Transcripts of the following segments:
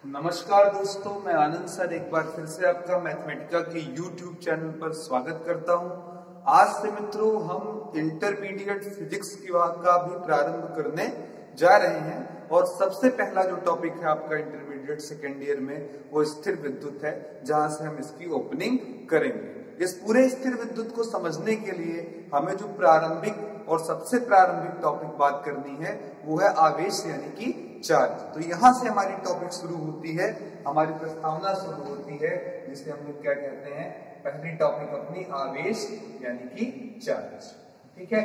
नमस्कार दोस्तों, मैं आनंद सर एक बार फिर से आपका मैथमेटिका के YouTube चैनल पर स्वागत करता हूं। आज से मित्रों हम इंटरमीडिएट फिजिक्स का भी प्रारंभ करने जा रहे हैं और सबसे पहला जो टॉपिक है आपका इंटरमीडिएट सेकेंड ईयर में वो स्थिर विद्युत है, जहां से हम इसकी ओपनिंग करेंगे। इस पूरे स्थिर विद्युत को समझने के लिए हमें जो प्रारंभिक और सबसे प्रारंभिक टॉपिक बात करनी है वो है आवेश यानी कि चार्ज। तो यहाँ से हमारी टॉपिक शुरू होती है, हमारी प्रस्तावना शुरू होती है, जिसे हम लोग क्या कहते हैं, पहली टॉपिक अपनी आवेश यानी कि चार्ज। ठीक है,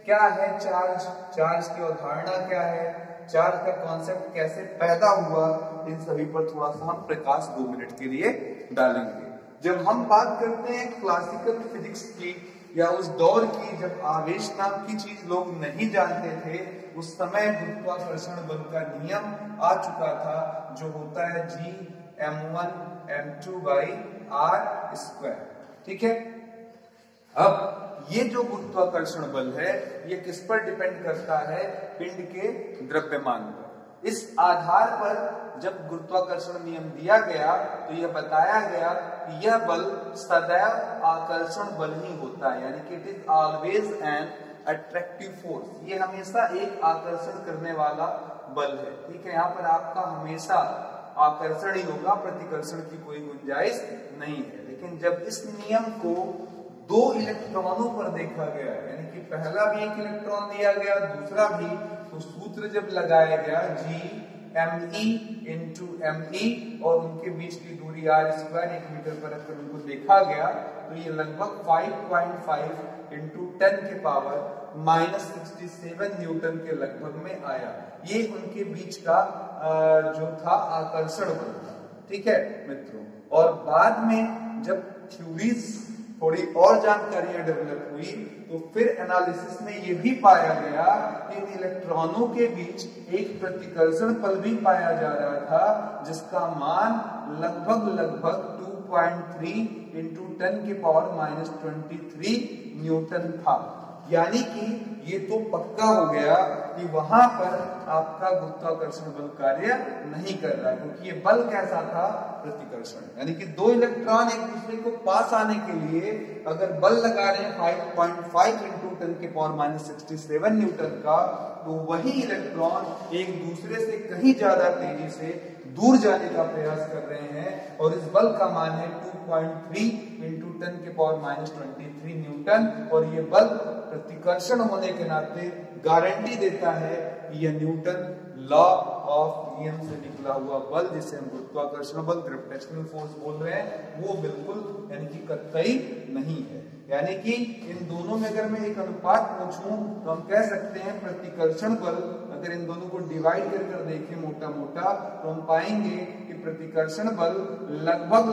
क्या है चार्ज, चार्ज की अवधारणा क्या है, चार्ज का कॉन्सेप्ट कैसे पैदा हुआ, इन सभी पर थोड़ा सा हम प्रकाश 2 मिनट के लिए डालेंगे। जब हम बात करते हैं क्लासिकल फिजिक्स की या उस दौर की जब आवेश नाम की चीज लोग नहीं जानते थे, उस समय गुरुत्वाकर्षण बल का नियम आ चुका था जो होता है G(m1m2/r²). ठीक है, अब ये जो गुरुत्वाकर्षण बल है ये किस पर डिपेंड करता है, पिंड के द्रव्यमान पर। इस आधार पर जब गुरुत्वाकर्षण नियम दिया गया तो यह बताया गया कि यह बल सदैव आकर्षण बल ही होता है, यानी कि it is always an attractive force. ये हमेशा एक आकर्षण करने वाला बल है। ठीक है, यहाँ पर आपका हमेशा आकर्षण ही होगा, प्रतिकर्षण की कोई गुंजाइश नहीं है। लेकिन जब इस नियम को 2 इलेक्ट्रॉनों पर देखा गया, यानी कि पहला भी एक इलेक्ट्रॉन दिया गया, दूसरा भी, तो सूत्र जब लगाया गया G(me)(me) और उनके बीच की दूरी r², 1 मीटर पर रखकर उनको देखा गया तो ये लगभग 5.5 × 10⁻⁻⁻67 न्यूटन के लगभग में आया। ये उनके बीच का जो था आकर्षण बल था। ठीक है मित्रों, और बाद में जब थ्योरीज थोड़ी और जानकारियां डेवलप हुई तो फिर एनालिसिस में ये भी पाया गया कि इन इलेक्ट्रॉनों के बीच एक प्रतिकर्षण बल भी पाया जा रहा था जिसका मान लगभग 2.3 × 10⁻⁻23 न्यूटन था। यानी कि ये तो पक्का हो गया कि वहां पर आपका गुरुत्वाकर्षण बल कार्य नहीं कर रहा है, क्योंकि ये बल कैसा था, प्रतिकर्षण। यानी कि 2 इलेक्ट्रॉन एक दूसरे को पास आने के लिए अगर बल लगा रहे हैं 5.5 × 10⁻⁻67 न्यूटन का, तो वही इलेक्ट्रॉन एक दूसरे से कहीं ज्यादा तेजी से दूर जाने का प्रयास कर रहे हैं और इस बल का मान है 2.3 × 10⁻⁻23 न्यूटन। और ये बल प्रतिकर्षण होने के नाते गारंटी देता है कि यह न्यूटन लॉ ऑफ नियम से निकला हुआ बल, जिसे हम गुरुत्वाकर्षण बल, ग्रेविटेशनल फोर्स बोल रहे हैं, वो बिल्कुल यानी कि कतई नहीं है। यानी कि इन दोनों में अगर मैं एक अनुपात पूछूं तो हम कह सकते हैं प्रतिकर्षण बल, अगर इन दोनों को डिवाइड कर देखें मोटा मोटा, तो हम पाएंगे कि प्रतिकर्षण बल लगभग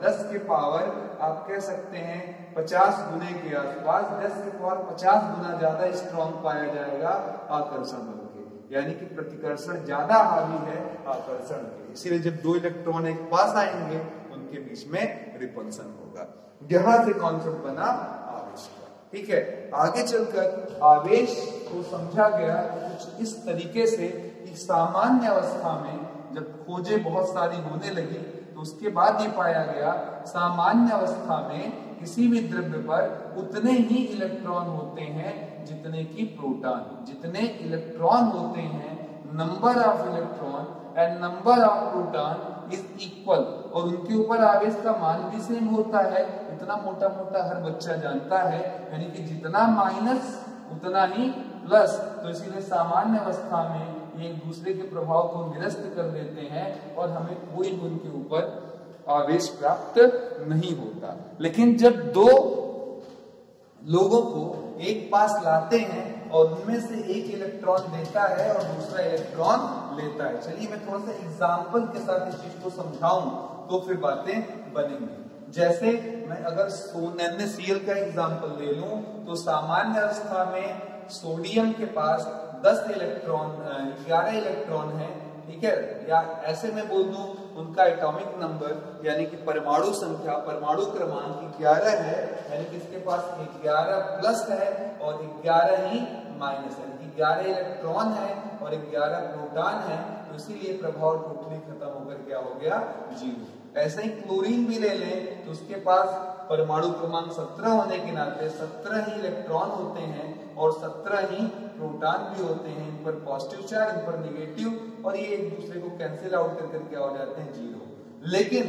10 के पावर आप कह सकते हैं 50 गुने के आसपास, 10 के पावर 50 गुना ज्यादा स्ट्रॉन्ग पाया जाएगा आकर्षण बल के। यानी कि प्रतिकर्षण ज्यादा हावी है आकर्षण के, इसीलिए जब 2 इलेक्ट्रॉन एक पास आएंगे उनके बीच में रिपल्सन होगा। यहां से कॉन्सेप्ट बना आवेश का। ठीक है, आगे चलकर आवेश को समझा गया कुछ इस तरीके से कि सामान्य अवस्था में जब खोजें बहुत सारी होने लगी तो उसके बाद ये पाया गया सामान्य अवस्था में किसी भी द्रव्य पर उतने ही इलेक्ट्रॉन होते हैं जितने की प्रोटॉन। जितने इलेक्ट्रॉन होते हैं, number of electron and number of proton is equal, और उनके ऊपर आवेश का मान भी सेम होता है। इतना मोटा मोटा हर बच्चा जानता है, यानी कि जितना माइनस उतना ही प्लस। तो इसीलिए सामान्य अवस्था में एक दूसरे के प्रभाव को निरस्त कर देते हैं और हमें कोई उनके ऊपर आवेश प्राप्त नहीं होता। लेकिन जब 2 लोगों को एक पास लाते हैं और उनमें से एक इलेक्ट्रॉन देता है और दूसरा इलेक्ट्रॉन लेता है, चलिए मैं थोड़ा सा एग्जांपल के साथ इस चीज को समझाऊं तो फिर बातें बनेंगी। जैसे मैं अगर NaCl का एग्जांपल ले लूं तो सामान्य अवस्था में सोडियम के पास 11 इलेक्ट्रॉन है। ठीक है, या ऐसे में बोल दूं उनका एटॉमिक नंबर यानी कि परमाणु संख्या, परमाणु क्रमांक 11 है, यानी कि इसके पास 11 प्लस है और 11 ही माइनस है, 11 इलेक्ट्रॉन है और 11 प्रोटॉन है, तो इसीलिए प्रभाव टोटली खत्म होकर क्या हो गया, 0। ऐसे ही क्लोरीन भी ले लें तो उसके पास परमाणु क्रमांक 17 होने के नाते 17 ही इलेक्ट्रॉन होते हैं और 17 ही प्रोटॉन भी होते हैं। इन पर पॉजिटिव चार्ज, इन पर निगेटिव, और ये एक दूसरे को कैंसिल आउट कर क्या हो जाते हैं, 0। लेकिन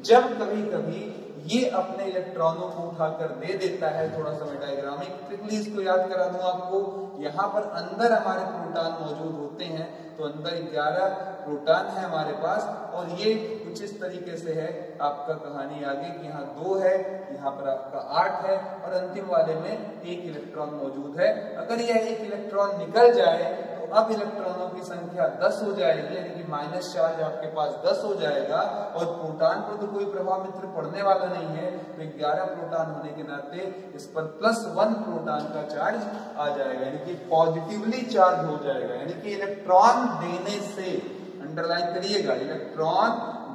जब कभी कभी ये अपने इलेक्ट्रॉनों को उठाकर दे देता है, थोड़ा सा मैं डायग्रामिकली इसको याद करा दूं आपको। यहाँ पर अंदर हमारे प्रोटॉन मौजूद होते हैं, तो अंदर 11 प्रोटॉन है हमारे पास, और ये कुछ इस तरीके से है आपका कहानी आगे कि यहाँ 2 है, यहाँ पर आपका 8 है, और अंतिम वाले में 1 इलेक्ट्रॉन मौजूद है। अगर यह 1 इलेक्ट्रॉन निकल जाए तो अब इलेक्ट्रॉनों की संख्या 10 हो जाएगी, यानी कि माइनस चार्ज आपके पास 10 हो जाएगा, और प्रोटॉन पर तो कोई प्रभाव मित्र पड़ने वाला नहीं है, तो 11 प्रोटॉन होने के नाते इस पर +1 प्रोटॉन का चार्ज आ जाएगा, यानी कि पॉजिटिवली चार्ज हो जाएगा। यानी कि इलेक्ट्रॉन देने से, अंडरलाइन करिएगा, इलेक्ट्रॉन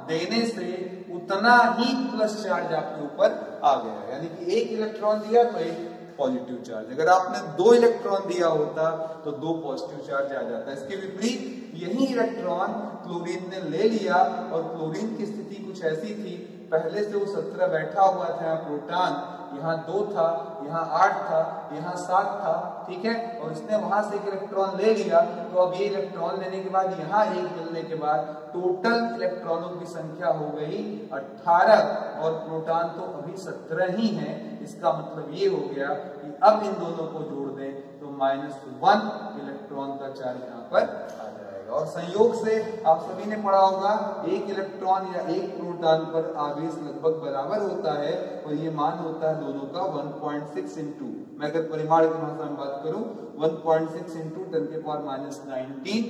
देने से उतना ही प्लस चार्ज आपके ऊपर आ गया, यानी कि 1 इलेक्ट्रॉन दिया तो 1 पॉजिटिव चार्ज। अगर आपने 2 इलेक्ट्रॉन दिया होता तो 2 पॉजिटिव चार्ज आ जाता है। इसके विपरीत यही इलेक्ट्रॉन क्लोरीन ने ले लिया, और क्लोरीन की स्थिति कुछ ऐसी थी, पहले से वो 17 बैठा हुआ था प्रोटॉन, यहाँ 2 था, यहाँ 8 था, यहाँ 7 था, ठीक है, और इसने वहां से 1 इलेक्ट्रॉन ले लिया, तो अब ये इलेक्ट्रॉन लेने के बाद यहाँ 1 मिलने के बाद टोटल इलेक्ट्रॉनों की संख्या हो गई 18, और प्रोटॉन तो अभी 17 ही है। इसका मतलब ये हो गया कि अब इन दोनों को जोड़ दें तो -1 इलेक्ट्रॉन का चार्ज यहाँ पर आ जाएगा। और संयोग से आप सभी ने पढ़ा होगा 1 इलेक्ट्रॉन या 1 प्रोटॉन पर आवेश लगभग बराबर होता है, और ये मान होता है दोनों का 1.6 इंटू, मैं अगर परिमाण की भाषा में बात करूं 1.6 इंटू 10⁻⁹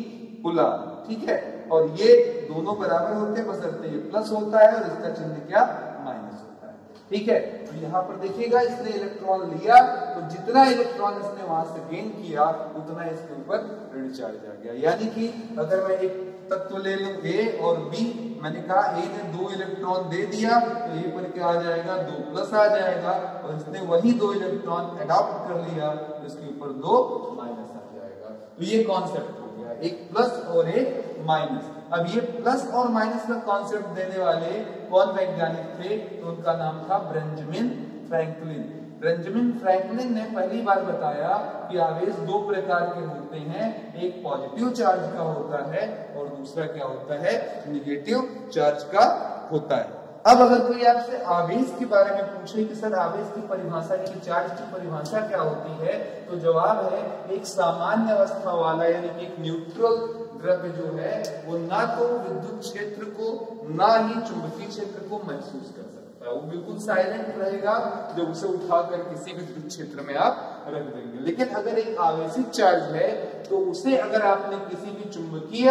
कूलम, ठीक है। और ये दोनों बराबर होते हैं, बशर्ते ये प्लस होता है और इसका चिन्ह क्या, माइनस होता है, ठीक है। तो यहाँ पर देखिएगा इसने इलेक्ट्रॉन लिया, तो जितना इलेक्ट्रॉन इसने वहां से गेन किया उतना इसके ऊपर ऋण चार्ज आ गया। यानी कि अगर मैं एक तत्व ले लूं A और B, मैंने कहा A ने 2 इलेक्ट्रॉन दे दिया तो A पर क्या आ जाएगा, 2 प्लस आ जाएगा, और इसने वही 2 इलेक्ट्रॉन अडॉप्ट कर लिया तो इसके ऊपर 2 माइनस आ जाएगा। तो ये कॉन्सेप्ट हो गया, एक प्लस और एक माइनस। अब ये प्लस और माइनस का कॉन्सेप्ट देने वाले कौन वैज्ञानिक थे, तो उनका नाम था बेंजामिन फ्रैंकलिन। बेंजामिन फ्रैंकलिन ने पहली बार बताया कि आवेश 2 प्रकार के होते हैं, एक पॉजिटिव चार्ज का होता है और दूसरा क्या होता है, निगेटिव चार्ज का होता है। अब अगर कोई आपसे आवेश के बारे में पूछे कि सर आवेश की परिभाषा की, चार्ज की परिभाषा क्या होती है, तो जवाब है एक सामान्य अवस्था वाला, यानी कि एक न्यूट्रल द्रव्य जो है वो ना तो विद्युत क्षेत्र को ना ही चुंबकीय क्षेत्र को महसूस कर सकता है, वो बिल्कुल साइलेंट रहेगा जब उसे उठाकर किसी भी विद्युत क्षेत्र में आप रख देंगे। लेकिन अगर एक आवेशित चार्ज है तो उसे अगर आपने किसी भी चुंबकीय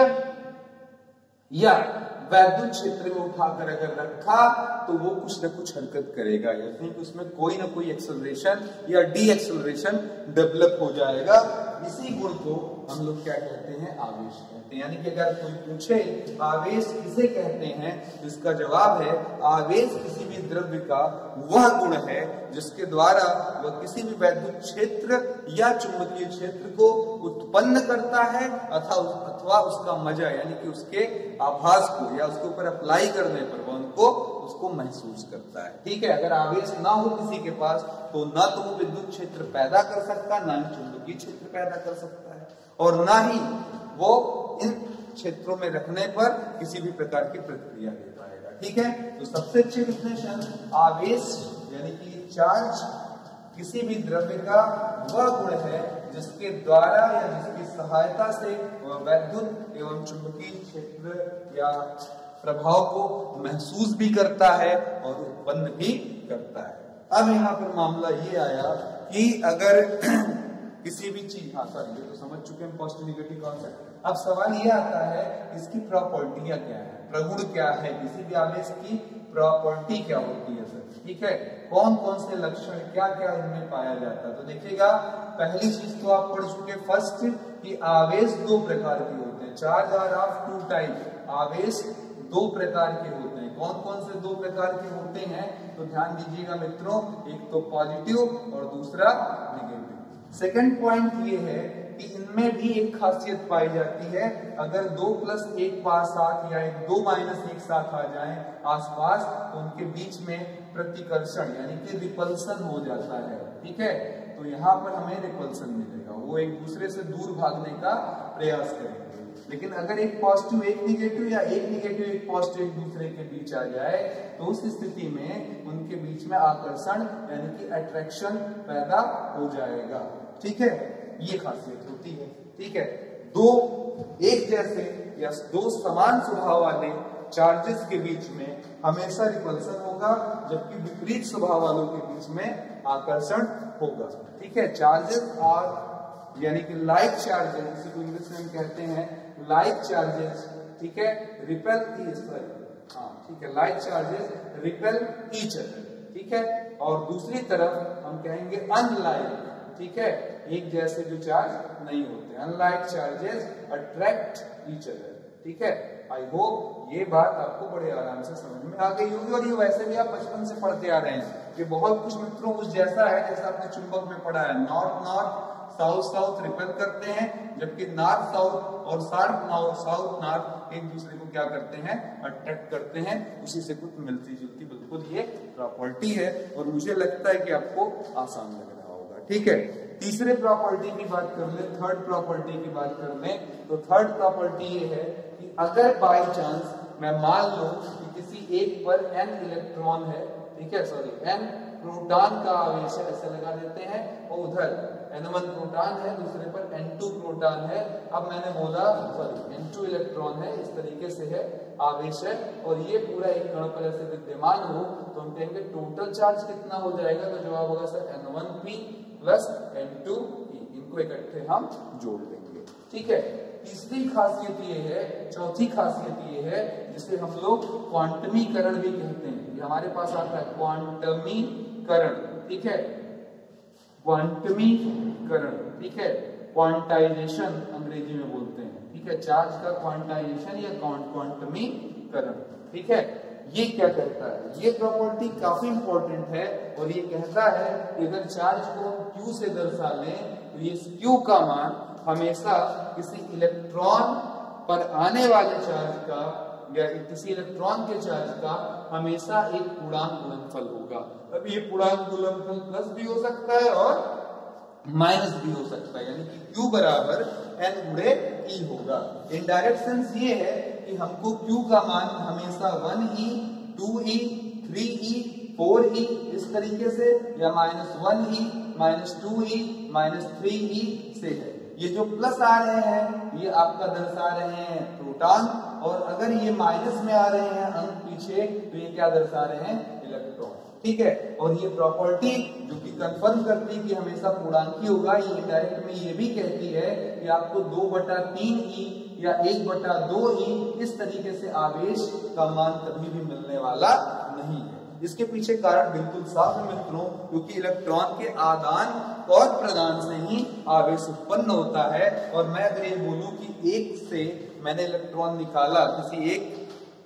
या वैद्युत क्षेत्र में उठाकर अगर रखा तो वो कुछ न कुछ हरकत करेगा, यानी कि उसमें कोई ना कोई एक्सेलरेशन या डी एक्सेलरेशन डेवलप हो जाएगा। इसी गुण को हम लोग क्या कहते हैं, आवेश कहते हैं। यानी कि अगर कोई पूछे आवेश किसे कहते हैं, तो इसका जवाब है आवेश किसी भी द्रव्य का वह गुण है जिसके द्वारा वह किसी भी वैद्युत क्षेत्र या चुंबकीय क्षेत्र को उत्पन्न करता है अथवा उसका मजा, यानी कि उसके आभास को या उसके ऊपर अप्लाई करने पर वह उसको महसूस करता है, ठीक है। अगर आवेश ना हो किसी के पास तो ना तो वो विद्युत क्षेत्र पैदा कर सकता, ना ही चुंबकीय क्षेत्र पैदा कर सकता है, और ना ही वो इन क्षेत्रों में रखने पर किसी भी प्रकार की प्रतिक्रिया दे पाएगा, ठीक है। तो सबसे अच्छी विश्लेषण, आवेश यानी कि चार्ज किसी भी द्रव्य का वह गुण है जिसके द्वारा या जिसकी सहायता से वह वैद्युत एवं चुंबकीय क्षेत्र या प्रभाव को महसूस भी करता है और उत्पन्न भी करता है। अब यहाँ पर मामला ये आया कि अगर किसी भी चीज, ये तो समझ चुके हैं पॉजिटिव नेगेटिव कॉन्सेप्ट। अब सवाल ये आता है इसकी प्रॉपर्टियां क्या है, प्रगुण क्या है, किसी भी आवेश की प्रॉपर्टी क्या होती है सर, ठीक है, कौन कौन से लक्षण क्या क्या इनमें पाया जाता है। तो देखिएगा पहली चीज तो आप पढ़ चुके फर्स्ट कि आवेश 2 प्रकार के होते हैं, चार्ज आर ऑफ 2 टाइप, आवेश 2 प्रकार के होते हैं। कौन कौन से 2 प्रकार के होते हैं, तो ध्यान दीजिएगा मित्रों, एक तो पॉजिटिव और दूसरा नेगेटिव। सेकंड पॉइंट ये है कि इनमें भी एक खासियत पाई जाती है, अगर 2 + 1 साथ या 2 - 1 साथ आ जाए आसपास तो उनके बीच में प्रतिकर्षण यानी कि रिपल्सन हो जाता है। ठीक है, तो यहाँ पर हमें रिपल्सन मिलेगा, वो एक दूसरे से दूर भागने का प्रयास करेंगे। लेकिन अगर एक पॉजिटिव एक निगेटिव या एक निगेटिव एक पॉजिटिव एक दूसरे के बीच आ जाए तो उस स्थिति में उनके बीच में आकर्षण यानी कि अट्रैक्शन पैदा हो जाएगा। ठीक है, ये खासियत होती है। ठीक है, दो एक जैसे या दो समान स्वभाव वाले चार्जेस के बीच में हमेशा रिपल्सन होगा, जबकि विपरीत स्वभाव वालों के बीच में आकर्षण होगा। ठीक है, चार्जेस आर यानी कि लाइक चार्जेस, जिसको इंग्लिश में हम कहते हैं लाइक चार्जेस, ठीक है, रिपेल ठीक है, like charges repel each other. ठीक है, और दूसरी तरफ हम कहेंगे अनलाइक, ठीक है, एक जैसे जो चार्ज नहीं होते, unlike charges attract each other. ठीक है, आई होप ये बात आपको बड़े आराम से समझ में आ गई होगी, और ये वैसे भी आप बचपन से पढ़ते आ रहे हैं कि बहुत कुछ मित्रों उस जैसा है जैसा आपने चुंबक में पढ़ा है। North north south south repel करते हैं, जबकि नॉर्थ साउथ और साउथ नॉर्थ एक दूसरे को क्या करते हैं, अट्रैक्ट करते हैं। उसी से कुछ मिलती जुलती बिल्कुल ये प्रॉपर्टी है, और मुझे लगता है कि आपको आसान लग रहा होगा। ठीक है, तीसरे प्रॉपर्टी की बात कर ले, थर्ड प्रॉपर्टी की बात कर ले, तो थर्ड प्रॉपर्टी ये है कि अगर बाय चांस मैं मान लूं कि किसी एक पर n इलेक्ट्रॉन है, ठीक है, सॉरी n प्रोटॉन का आवेश है, ऐसे लगा देते हैं, और उधर n1 प्रोटॉन है, दूसरे पर n2 प्रोटॉन है। अब मैंने बोला सॉरी n2 इलेक्ट्रॉन है, इस तरीके से है आवेश है, और ये पूरा एक कण पर ऐसे विद्यमान हो तो हम कहेंगे टोटल चार्ज कितना हो जाएगा, तो जवाब होगा सर n1p + n2p, इनको इकट्ठे हम जोड़ देंगे। ठीक है, तीसरी खासियत ये है, चौथी खासियत ये है जिसे हम लोग क्वांटमीकरण भी कहते हैं। ये हमारे पास आता है क्वांटमीकरण। ठीक है, क्वांटमीकरण, ठीक है, क्वांटाइजेशन अंग्रेजी में बोलते हैं। ठीक है, चार्ज का क्वांटाइजेशन या क्वांटमीकरण। ठीक है, ये क्या करता है, ये प्रॉपर्टी काफी इंपॉर्टेंट है, और ये कहता है कि अगर चार्ज को Q से दर्शा लें तो ये Q का मान हमेशा किसी इलेक्ट्रॉन पर आने वाले चार्ज का या किसी इलेक्ट्रॉन के चार्ज का हमेशा एक पूर्णांक गुणनफल होगा। अब ये पूर्णांक गुणनफल प्लस भी हो सकता है और माइनस भी हो सकता है, यानी कि Q बराबर n गुणे E होगा। इनडायरेक्ट सेंस ये है कि हमको Q का मान हमेशा 1e, 2e, 3e, 4e इस तरीके से, या -1e, -2e, -3e से है। ये जो प्लस आ रहे हैं ये आपका दर्शा रहे हैं प्रोटॉन, और अगर ये माइनस में आ रहे हैं अंक पीछे तो ये क्या दर्शा रहे हैं, इलेक्ट्रॉन। ठीक है, और ये प्रॉपर्टी जो कि कंफर्म करती है कि हमेशा पूर्णांकी होगा, ये इनडायरेक्ट में ये भी कहती है कि आपको 2/3e या 1/2e इस तरीके से आवेश का मान कभी भी मिलने वाला नहीं है। इसके पीछे कारण बिल्कुल साफ है मित्रों, क्योंकि इलेक्ट्रॉन के आदान और प्रदान से ही आवेश उत्पन्न होता है। और मैं अगर ये बोलूं कि एक से मैंने इलेक्ट्रॉन निकाला, किसी एक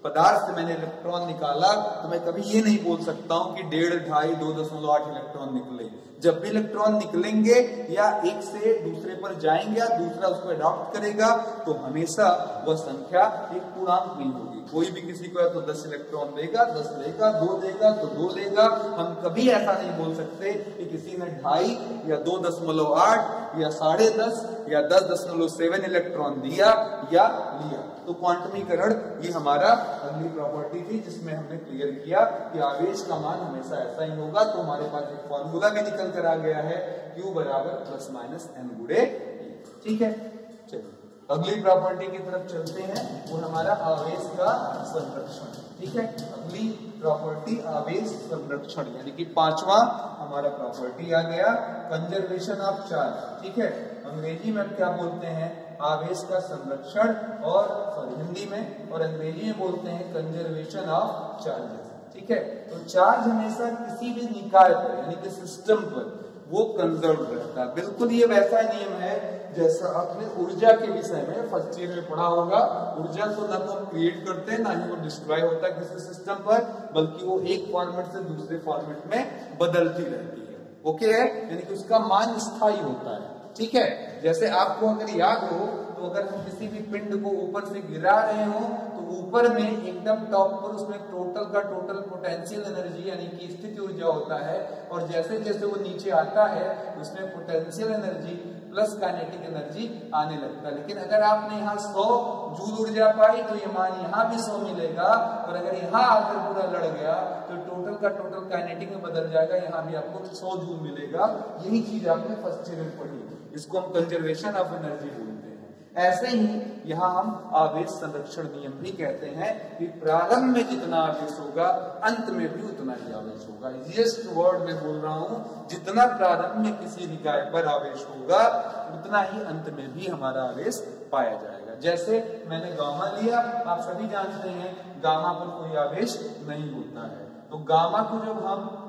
पदार्थ से मैंने इलेक्ट्रॉन निकाला, तो मैं कभी ये नहीं बोल सकता हूं कि 1.5, 2.5, 2.8 इलेक्ट्रॉन निकले। जब भी इलेक्ट्रॉन निकलेंगे या एक से दूसरे पर जाएंगे या दूसरा उसको अडॉप्ट करेगा, तो हमेशा वह संख्या एक पूर्णांक नहीं होगी। कोई भी किसी को तो 10 इलेक्ट्रॉन देगा, 10 लेगा, 2 देगा तो 2 लेगा। हम कभी ऐसा नहीं बोल सकते कि किसी ने 2.5 या 2.8 या 10.5 या 10.7 इलेक्ट्रॉन दिया या लिया। तो क्वांटमीकरण ये हमारा अगली प्रॉपर्टी थी जिसमें हमने क्लियर किया कि आवेश का मान हमेशा ऐसा ही होगा। तो हमारे पास एक फॉर्मूला भी निकल कर आ गया है, Q बराबर ±n गुणे E। ठीक है, चलिए अगली प्रॉपर्टी की तरफ चलते हैं, वो हमारा आवेश का संरक्षण। ठीक है, अगली प्रॉपर्टी आवेश संरक्षण, यानी कि पांचवा हमारा प्रॉपर्टी आ गया, कंजर्वेशन ऑफ चार्ज। ठीक है, अंग्रेजी में क्या बोलते हैं, आवेश का संरक्षण, और सॉरी हिंदी में और अंग्रेजी में बोलते हैं कंजर्वेशन ऑफ चार्जेस। ठीक है, तो चार्ज हमेशा किसी भी निकाय पर यानी कि सिस्टम पर वो कंजर्व रहता है। बिल्कुल ये वैसा नियम है जैसा आपने ऊर्जा के विषय में फर्स्ट ईयर में पढ़ा होगा। ऊर्जा को ना तो हम क्रिएट करते हैं, ना ही वो डिस्ट्रॉय होता है किसी सिस्टम पर, बल्कि वो एक फॉर्मेट से दूसरे फॉर्मेट में बदलती रहती है। ओके है, यानी कि उसका मान स्थायी होता है। ठीक है, जैसे आपको अगर याद हो तो अगर हम किसी भी पिंड को ऊपर से गिरा रहे हो तो ऊपर में एकदम टॉप पर उसमें टोटल का टोटल पोटेंशियल एनर्जी यानी कि स्थिति ऊर्जा होता है, और जैसे जैसे वो नीचे आता है उसमें potential energy plus kinetic energy आने लगता है। लेकिन अगर आपने यहाँ 100 जूल ऊर्जा पाई तो ये मान यहाँ भी 100 मिलेगा, और अगर यहाँ आकर पूरा लड़ गया तो टोटल का टोटल काइनेटिक में बदल जाएगा, यहाँ भी आपको 100 जूल मिलेगा। यही चीज आपने फर्स्ट ईयर में पढ़ी, इसको हम कंजर्वेशन ऑफ एनर्जी बोलते हैं। ऐसे ही यहाँ हम आवेश संरक्षण नियम भी कहते हैं कि प्रारंभ में जितना आवेश होगा अंत में भी उतना ही आवेश होगा। इजीएस्ट वर्ड में बोल रहा हूं, जितना प्रारंभ में किसी निकाय पर आवेश होगा उतना ही अंत में भी हमारा आवेश पाया जाएगा। जैसे मैंने गामा लिया, आप सभी जानते हैं गामा पर कोई आवेश नहीं होता है, तो गामा को जब हम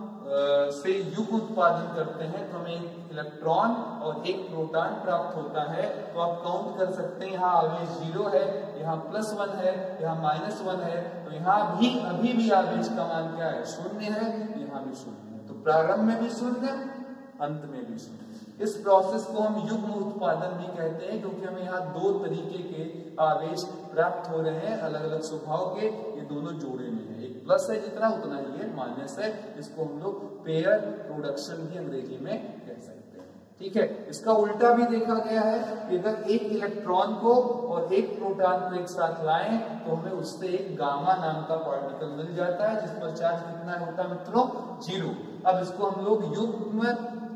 से युग्म उत्पादन करते हैं तो हमें एक इलेक्ट्रॉन और एक प्रोटॉन प्राप्त होता है। तो आप काउंट कर सकते हैं, यहाँ आवेश 0 है, यहाँ +1 है, यहाँ -1 है, तो यहाँ भी अभी भी आवेश का मान क्या है, 0 है, यहाँ भी 0 है। तो प्रारंभ में भी 0, अंत में भी 0। इस प्रोसेस को हम युग्म उत्पादन भी कहते हैं, क्योंकि हमें यहाँ 2 तरीके के आवेश प्राप्त हो रहे हैं अलग अलग स्वभाव के, ये दोनों जोड़े में है। एक प्लस है जितना उतना ही है, माइनस है, इसको हम लोग पेयर प्रोडक्शन भी अंग्रेजी में कह सकते हैं। ठीक है, इसका उल्टा भी देखा गया है कि अगर एक इलेक्ट्रॉन को और एक प्रोटॉन को एक साथ लाएं तो हमें उससे एक गामा नाम का पार्टिकल मिल जाता है, जिस पर चार्ज कितना होता है मित्रों, 0। अब इसको हम लोग युग्म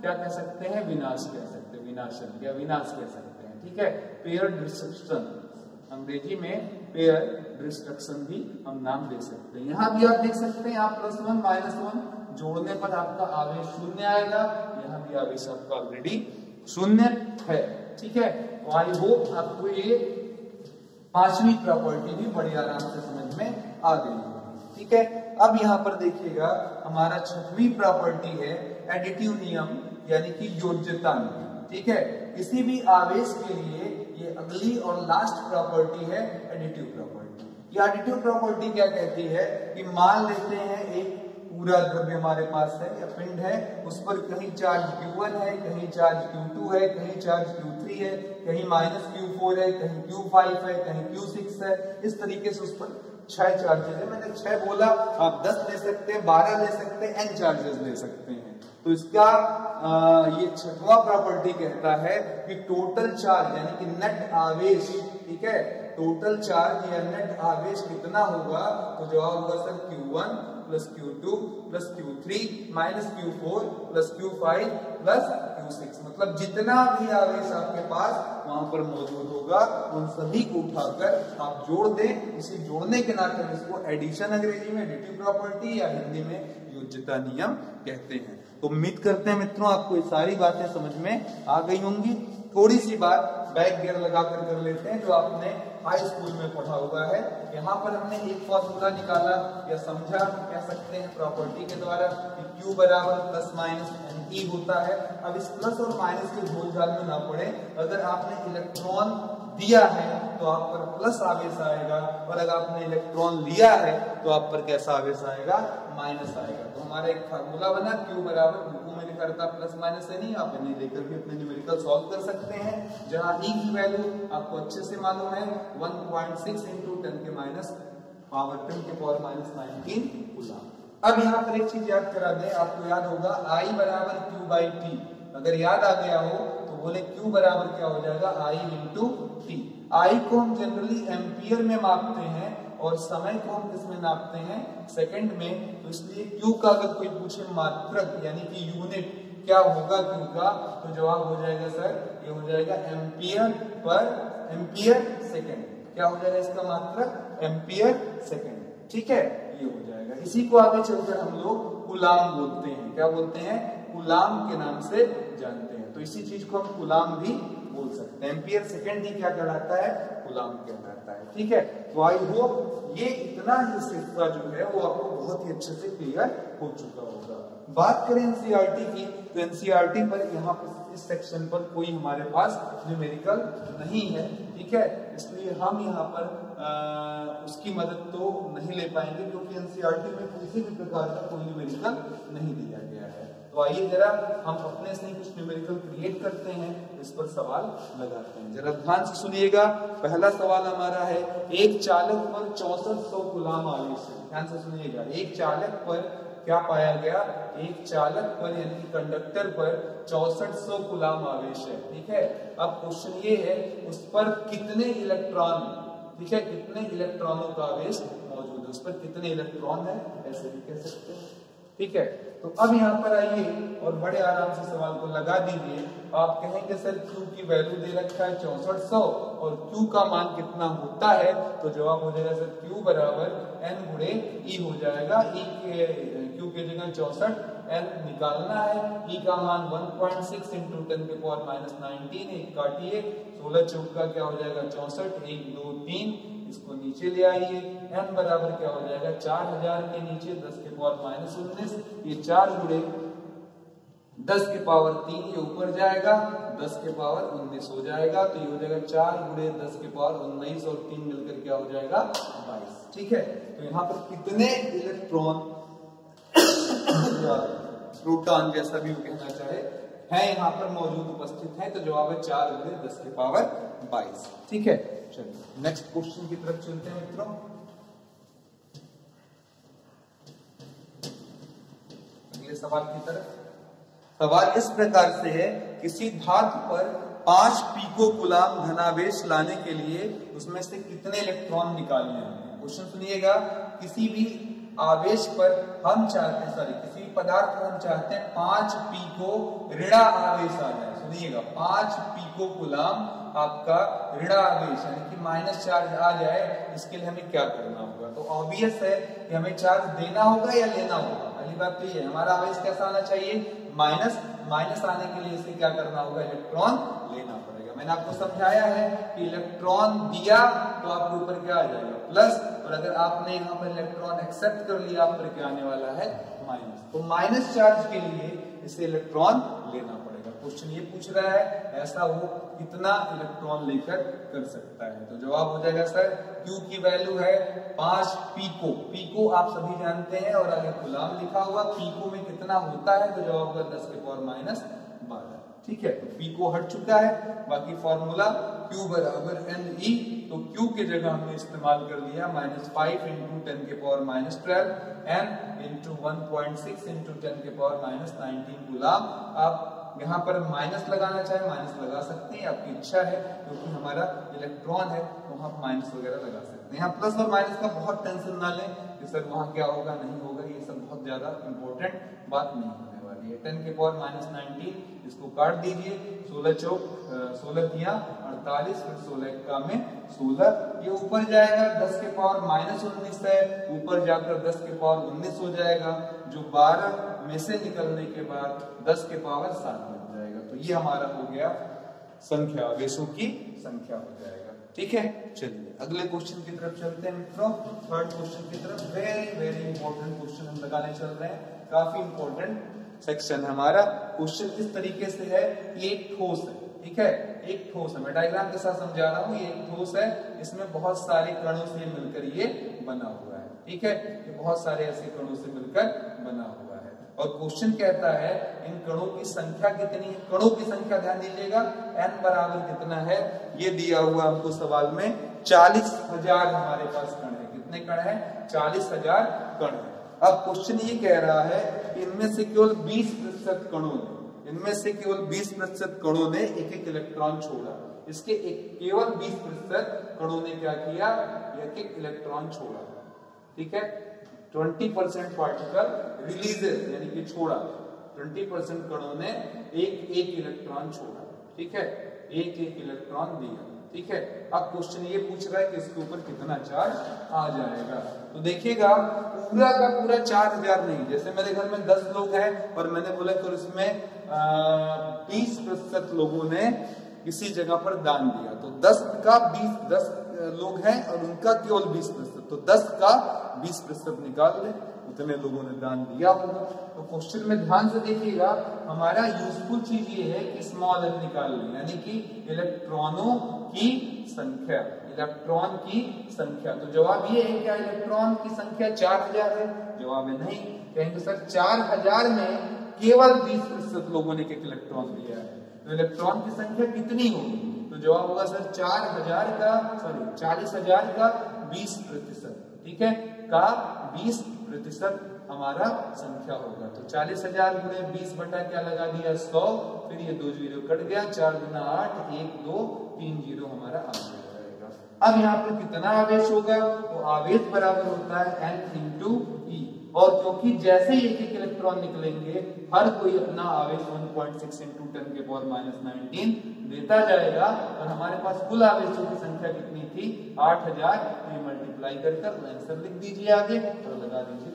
क्या कह सकते हैं, विनाश कह सकते हैं, विनाशन या विनाश कह सकते हैं। ठीक है, पेयर डिस्ट्रक्शन, अंग्रेजी में पेयर डिस्ट्रक्शन भी हम नाम दे सकते हैं। यहाँ भी आप देख सकते हैं, यहाँ +1 -1 जोड़ने पर आपका आवेश 0 आएगा, यहाँ भी आवेश आपका ऑलरेडी 0 है। ठीक है, तो आई होप आपको ये 5वीं प्रॉपर्टी भी बड़ी आराम से समझ में आ गई है। ठीक है, अब यहाँ पर देखिएगा हमारा 6वीं प्रॉपर्टी है एडिटिव नियम, यानी कि योज्यता नियम। ठीक है, किसी भी आवेश के लिए ये अगली और लास्ट प्रॉपर्टी है एडिटिव प्रॉपर्टी। ये एडिटिव प्रॉपर्टी क्या कहती है कि मान लेते हैं एक पूरा द्रव्य हमारे पास है या पिंड है, उस पर कहीं चार्ज Q1 है, कहीं चार्ज Q2 है, कहीं चार्ज Q3 है, कहीं -Q4 है, कहीं Q5 है, कहीं Q6 है। इस तरीके से उस पर 6 चार्जेस है। मैंने 6 बोला, आप 10 ले सकते हैं, 12 ले सकते हैं, n चार्जेस ले सकते हैं। तो इसका ये 6वां प्रॉपर्टी कहता है कि टोटल चार्ज यानी कि नेट आवेश, ठीक है, टोटल चार्ज या नेट आवेश कितना होगा, तो जवाब होगा sir Q1 + Q2 + Q3 - Q4 + Q5 + Q6। मतलब जितना भी आवेश आपके पास वहां पर मौजूद होगा उन सभी को उठाकर आप जोड़ दें। इसे जोड़ने के नाते हम इसको एडिशन अंग्रेजी में एडिटिव प्रॉपर्टी या हिंदी में योज्यता नियम कहते हैं। तो उम्मीद करते हैं मित्रों आपको ये सारी बातें समझ में आ गई होंगी। थोड़ी सी बात बैक गियर लगाकर कर लेते हैं जो आपने हाई स्कूल में पढ़ा हुआ है। यहाँ पर हमने एक फॉर्मूला निकाला या समझा कह सकते हैं प्रॉपर्टी के द्वारा कि Q बराबर ±NE होता है। अब इस प्लस और माइनस के झोल-झाल में ना पड़े, अगर आपने इलेक्ट्रॉन दिया है तो आप पर प्लस आवेश आएगा, और अगर आपने इलेक्ट्रॉन लिया है तो आप पर कैसा आवेश आएगा, माइनस आएगा। तो हमारा एक फार्मूला बना Q बराबर, बुकों में लिखा रहता +-NE, आप इन्हें लेकर भी अपने न्यूमेरिकल सॉल्व कर सकते हैं, जहां E की वैल्यू आपको अच्छे से मालूम है 1.6 × 10⁻⁻19 कूलम। अब यहाँ पर एक चीज याद करा दें, आपको याद होगा I बराबर Q/T, अगर याद आ गया हो तो बोले Q बराबर क्या हो जाएगा, I × T। I को हम जनरली एम्पियर में मापते हैं और समय को हम किसमें नापते हैं, सेकंड में। तो इसलिए Q का अगर कोई पूछे मात्रक यानी कि यूनिट क्या होगा Q का, तो जवाब हो जाएगा सर, ये हो जाएगा एम्पियर सेकंड। क्या हो जाएगा इसका मात्रक, एम्पियर सेकंड। ठीक है, ये हो जाएगा। इसी को आगे चलकर हम लोग कूलाम बोलते हैं। क्या बोलते हैं, कूलाम के नाम से जानते हैं। तो इसी चीज को हम कूलाम भी बोल सकते हैं। एम्पियर सेकंड ही क्या कहलाता है, कूलाम कहलाता है। ठीक है, तो आई होप ये इतना ही हिस्सा जो है वो आपको बहुत ही अच्छे से क्लियर हो चुका होगा। बात करें एनसीईआरटी की, तो एनसीईआरटी पर यहाँ पर इस सेक्शन पर कोई हमारे पास न्यूमेरिकल नहीं है। ठीक है, इसलिए हम यहाँ पर उसकी मदद तो नहीं ले पाएंगे, क्योंकि एनसीईआरटी में किसी भी प्रकार का कोई न्यूमेरिकल नहीं दिया गया है। तो तो आइए जरा हम अपने से कुछ न्यूमेरिकल क्रिएट करते हैं, इस पर सवाल लगाते हैं। जरा ध्यान से सुनिएगा। पहला सवाल हमारा है, एक चालक पर 6400 कूलाम आवेश है। ध्यान से सुनिएगा, एक चालक पर क्या पाया गया, एक चालक पर यानी कि कंडक्टर पर 6400 कूलाम आवेश है। ठीक है, अब क्वेश्चन ये है उस पर कितने इलेक्ट्रॉन, ठीक है, कितने इलेक्ट्रॉनों का आवेश मौजूद है, उस पर कितने इलेक्ट्रॉन है, ऐसे भी कह सकते हैं। ठीक है, तो अब यहाँ पर आइए और बड़े आराम से सवाल को लगा दीजिए। आप कहेंगे सर Q की वैल्यू दे रखा है 6400 और Q का मान कितना होता है, तो जवाब हो जाएगा सर Q बराबर N गुणे E हो जाएगा। Q की जगह 64, N निकालना है, E का मान 1.6 इंटू 10⁻⁻19, एक काटिए, 16 चौका क्या हो जाएगा 64, 1 2 3, इसको नीचे ले आइए, n बराबर क्या हो जाएगा 4000 के नीचे 10⁻⁻19, ये 4 गुणे 10⁻3 ये ऊपर जाएगा, 10⁻19 हो जाएगा, तो ये हो जाएगा 4 गुणे 10⁻19 और 3 मिलकर क्या हो जाएगा 22। ठीक है, तो यहाँ पर कितने इलेक्ट्रॉन या प्रोटॉन जैसा भी कहना चाहे है यहाँ पर मौजूद उपस्थित है, तो जवाब है 4 गुणे 10⁻22। ठीक है, चलिए नेक्स्ट क्वेश्चन की तरफ चलते हैं मित्रों। अगले सवाल की तरफ। सवाल इस प्रकार से है, किसी धातु पर 5 पिको कूलाम धनावेश लाने के लिए उसमें से कितने इलेक्ट्रॉन निकालने हैं। क्वेश्चन सुनिएगा, किसी भी आवेश पर हम चाहते हैं, सॉरी किसी भी पदार्थ पर हम चाहते हैं 5 पिको ऋणा आवेश आ जाए। सुनिएगा, 5 पिको कूलाम आपका ऋण आवेश यानी कि माइनस चार्ज आ जाए, इसके लिए हमें क्या करना होगा। तो ऑब्वियस है कि हमें चार्ज देना होगा या लेना होगा। पहली बात तो ये है, हमारा आवेश कैसा आना चाहिए, माइनस। माइनस आने के लिए इसे क्या करना होगा, इलेक्ट्रॉन लेना पड़ेगा। मैंने आपको समझाया है कि इलेक्ट्रॉन दिया तो आपके ऊपर क्या आ जाएगा प्लस, और अगर आपने यहाँ पर इलेक्ट्रॉन एक्सेप्ट कर लिया, आप पर क्या आने वाला है माइनस। तो माइनस चार्ज के लिए इसे इलेक्ट्रॉन लेना पड़ेगा। क्वेश्चन ये पूछ रहा है ऐसा वो कितना इलेक्ट्रॉन लेकर कर सकता है, तो जवाब हो जाएगा सर Q की वैल्यू है 5 पिको। पिको आप सभी जानते हैं और आगे कूलाम लिखा हुआ, पिको में कितना होता है, तो जवाब होगा 10⁻12। ठीक है, तो पिको हट चुका है, बाकी फॉर्मूला Q बराबर NE, तो Q की जगह हमने इस्तेमाल कर लिया -5 into 10⁻12 N into 1.6 into 10⁻19 coulomb. आप यहाँ पर माइनस लगाना चाहे माइनस लगा सकते हैं, आपकी इच्छा है, क्योंकि हमारा इलेक्ट्रॉन है तो हम माइनस वगैरह लगा सकते हैं। यहाँ प्लस और माइनस का बहुत टेंशन ना लें कि सर वहाँ क्या होगा नहीं होगा, ये सब बहुत ज्यादा इंपॉर्टेंट बात नहीं होने वाली है। 10⁻19 इसको काट दीजिए, 16 चौक 16 तिया 48, फिर 16 का में 16, ये ऊपर जाएगा 10⁻−19 है, ऊपर जाकर 10⁻19 हो जाएगा, जो 12 में से निकलने के बाद 10⁻7 बन जाएगा। तो ये हमारा हो गया संख्या, आवेशों की संख्या हो जाएगा। ठीक है, चलिए अगले क्वेश्चन की तरफ चलते हैं मित्रों, थर्ड क्वेश्चन की तरफ। वेरी इंपॉर्टेंट क्वेश्चन हम लगाने चल रहे हैं, काफी इंपॉर्टेंट सेक्शन हमारा। क्वेश्चन इस तरीके से है, ये एक ठोस है, ठीक है, एक ठोस है, मैं डायग्राम के साथ समझा रहा हूँ। ये एक ठोस है, इसमें बहुत सारे कणों से मिलकर ये बना हुआ है। ठीक है, ये बहुत सारे ऐसे कणों से मिलकर बना हुआ है, और क्वेश्चन कहता है इन कणों की संख्या कितनी है। कणों की संख्या ध्यान दीजिएगा, n बराबर कितना है, ये दिया हुआ हमको सवाल में 40,000 हमारे पास कण है। कितने कण है, 40,000 कण है। अब क्वेश्चन ये कह रहा है कि इनमें से केवल 20% कणों ने, इनमें से केवल 20% कणों ने एक इलेक्ट्रॉन छोड़ा। इसके केवल 20% कणों ने क्या किया, एक इलेक्ट्रॉन छोड़ा। ठीक है, 20% पार्टिकल रिलीजेस यानी कि छोड़ा, 20% कणों ने एक इलेक्ट्रॉन छोड़ा। ठीक है, एक इलेक्ट्रॉन दिया। ठीक है, अब क्वेश्चन ये पूछ रहा है कि इसके ऊपर कितना चार्ज आ जाएगा। तो देखिएगा, पूरा का पूरा 4000 नहीं, जैसे मेरे घर में 10 लोग हैं और मैंने बोला कि इसमें 20% लोगों ने किसी जगह पर दान दिया, तो 10 लोग हैं और उनका केवल 20%, तो 10 का 20% निकाल ले, उतने लोगों ने दान दिया होगा। तो क्वेश्चन में ध्यान से देखिएगा, हमारा यूजफुल चीज ये है कि स्मॉल n निकाल लें, यानी कि इलेक्ट्रॉनों की संख्या, इलेक्ट्रॉन की संख्या। तो जवाब ये है, क्या इलेक्ट्रॉन की संख्या 4000 है, जवाब है नहीं। कहेंगे सर 4000 में केवल 20% लोगों ने एक इलेक्ट्रॉन दिया है, तो इलेक्ट्रॉन की संख्या कितनी होगी? तो जवाब होगा सर 40,000 का 20%, ठीक है, का 20% हमारा संख्या होगा। तो 40,000 गुणे 20 बटा क्या लगा दिया 100, फिर ये 2 जीरो कट गया, 4 गुना 8, 1 2 3 जीरो हमारा आंसर हो जाएगा। अब यहाँ पर कितना आवेश होगा? तो आवेश बराबर होता है n इंटू ई, और क्योंकि जैसे ही एक इलेक्ट्रॉन निकलेंगे हर कोई अपना आवेश 1.6 इंटू 10 के पावर -19 देता जाएगा, और हमारे पास कुल आवेशों की संख्या कितनी थी 8000, तो मल्टीप्लाई कर आंसर लिख दीजिए आगे और लगा दीजिए,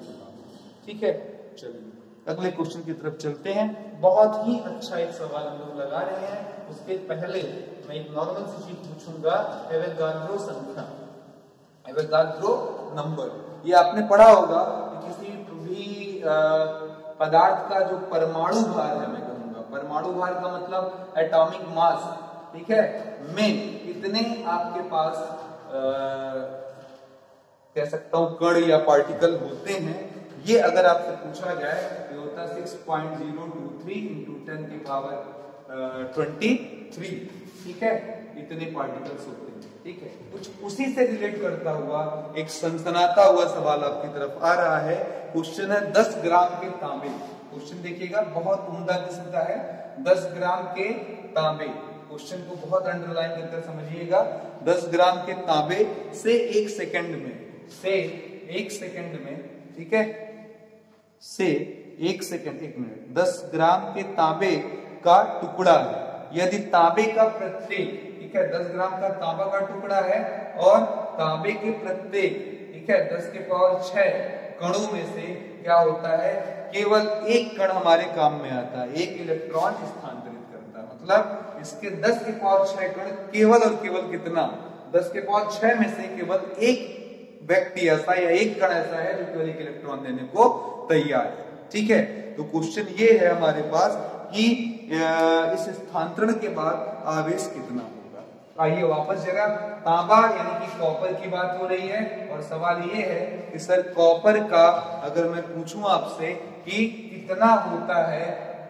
ठीक है। चलिए अगले क्वेश्चन की तरफ चलते हैं। बहुत ही अच्छा एक सवाल हम लोग लगा रहे हैं, उसके पहले मैं एक नॉर्मल सी चीज पूछूंगा, एवोगाड्रो संख्या, एवोगाड्रो नंबर। ये आपने पढ़ा होगा कि किसी भी पदार्थ का जो परमाणु भार है, मैं कहूंगा परमाणु भार का मतलब एटॉमिक मास, ठीक है, में कितने आपके पास कह सकता हूं कण या पार्टिकल होते हैं, ये अगर आपसे पूछा जाए तो होता है 6.023 इंटू 10 की पावर 23, ठीक है, इतने पार्टिकल्स होते हैं, ठीक है। कुछ उसी से रिलेट करता हुआ एक सनसनाता हुआ सवाल आपकी तरफ आ रहा है। क्वेश्चन है 10 ग्राम के तांबे, क्वेश्चन देखिएगा बहुत उम्दा किस्म का है, 10 ग्राम के तांबे, क्वेश्चन को बहुत अंडरलाइन करके समझिएगा। 10 ग्राम के तांबे से 1 सेकंड में, ठीक है, से 1 सेकंड 1 मिनट 10 ग्राम के तांबे का टुकड़ा है, यदि तांबे का प्रत्येक, ठीक है, 10 ग्राम का तांबा का टुकड़ा है और तांबे के प्रत्येक, ठीक है, 10 के पावर 6 कणों में से क्या होता है, केवल एक कण हमारे काम में आता है, एक इलेक्ट्रॉन स्थानांतरित करता है, मतलब इसके 10 के पावर 6 कण केवल और केवल कितना, 10 के पावर 6 में से केवल एक व्यक्ति ऐसा या एक कण ऐसा है जो केवल एक इलेक्ट्रॉन देने को तैयार है, ठीक है। तो क्वेश्चन ये है हमारे पास कि इस स्थानांतरण के बाद आवेश कितना होगा। आइए वापस जगह, तांबा यानी कि कॉपर की बात हो रही है, और सवाल ये है कि सर कॉपर का अगर मैं पूछूं आपसे कि कितना होता है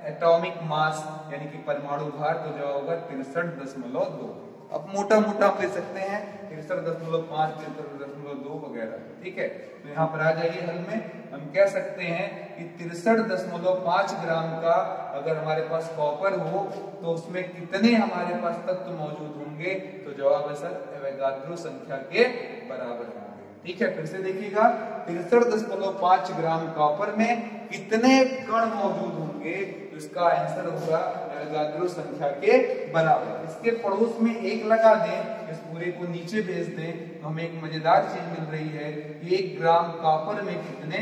एटॉमिक मास यानी कि परमाणु भार, तो जवाब होगा 63.2। अब मोटा मोटा आप ले सकते हैं 63.5, 63.2 वगैरह, ठीक है। तो यहाँ पर आ जाइए हल में, हम कह सकते हैं कि 63.5 ग्राम का अगर हमारे पास कॉपर हो तो उसमें कितने हमारे पास तत्व मौजूद होंगे, तो जवाब है सर एवोगाड्रो संख्या के बराबर होंगे, ठीक है। फिर से देखिएगा 63.5 ग्राम कॉपर में कितने कण मौजूद होंगे, तो इसका आंसर होगा एवोगाड्रो संख्या के बराबर। इसके पड़ोस में 1 लगा दें, इस पूरे को नीचे भेज दें, तो हमें एक मजेदार चीज मिल रही है, 1 ग्राम कॉपर में कितने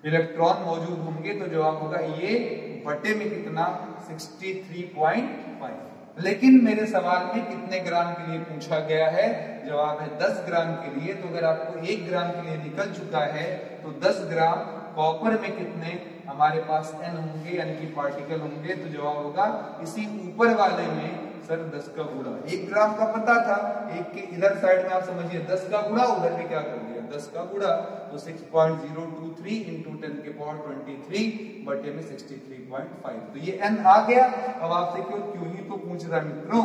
इलेक्ट्रॉन मौजूद होंगे, तो जवाब होगा ये बटे में कितना 63.5। लेकिन मेरे सवाल में कितने ग्राम के लिए पूछा गया है, जवाब है 10 ग्राम के लिए। तो अगर आपको 1 ग्राम के लिए निकल चुका है तो 10 ग्राम कॉपर में कितने हमारे पास n होंगे यानी कि पार्टिकल होंगे, तो जवाब होगा इसी ऊपर वाले में सर 10 का गुणा। 1 ग्राम का पता था, एक के इधर साइड में आप समझिए 10 का गुणा, उधर में क्या कर दिया 10 का गुणा, तो 6.023 इंटू 10 के पावर 23 बटे में 63.5। तो ये n आ गया। अब आपसे क्यों क्यू ही तो पूछ रहा मित्रों,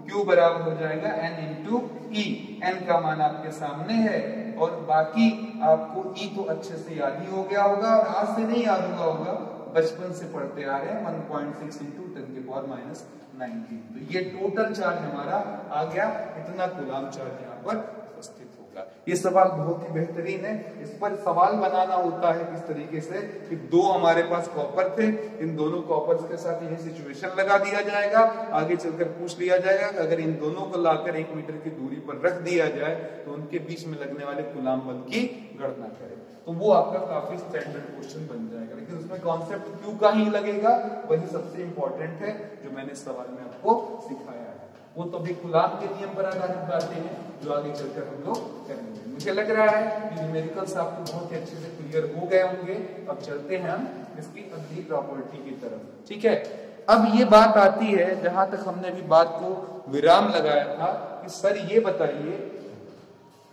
Q बराबर हो जाएगा n इंटू ई। n का मान आपके सामने है और बाकी आपको E तो अच्छे से याद ही हो गया होगा, और आज से नहीं याद हुआ होगा, बचपन से पढ़ते आ रहे हैं 1.6 इंटू 10 के पावर -19। तो ये टोटल चार्ज हमारा आ गया, इतना कूलाम चार्ज यहाँ पर उपस्थित होगा। ये सवाल बहुत ही बेहतरीन है, इस पर सवाल बनाना होता है किस तरीके से कि 2 हमारे पास कॉपर थे, इन दोनों कॉपर्स के साथ यह सिचुएशन लगा दिया जाएगा, आगे चलकर पूछ लिया जाएगा कि अगर इन दोनों को लाकर 1 मीटर की दूरी पर रख दिया जाए तो उनके बीच में लगने वाले कूलाम बल की गणना करें, तो वो आपका काफी स्टैंडर्ड क्वेश्चन बन जाएगा। लेकिन उसमें कॉन्सेप्ट क्यू का ही लगेगा, वही सबसे इंपॉर्टेंट है जो मैंने सवाल में आपको सिखाया है। वो तो भी कूलाम के नियम पर आधारित बातें हैं जो आगे चलकर हम लोग करेंगे। मुझे लग रहा है कि न्यूमेरिकल्स आपको बहुत ही अच्छे से क्लियर हो गए होंगे। अब चलते हैं हम इसकी अगली प्रॉपर्टी की तरफ, ठीक है। अब ये बात आती है जहां तक हमने अभी बात को विराम लगाया था कि सर ये बताइए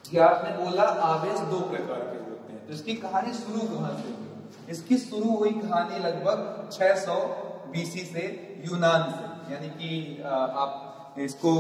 कि आपने बोला आवेश 2 प्रकार के होते हैं, तो इसकी कहानी शुरू कहां से हुई? इसकी शुरू हुई कहानी लगभग 600 बीसी से यूनान से, यानी कि आप इसको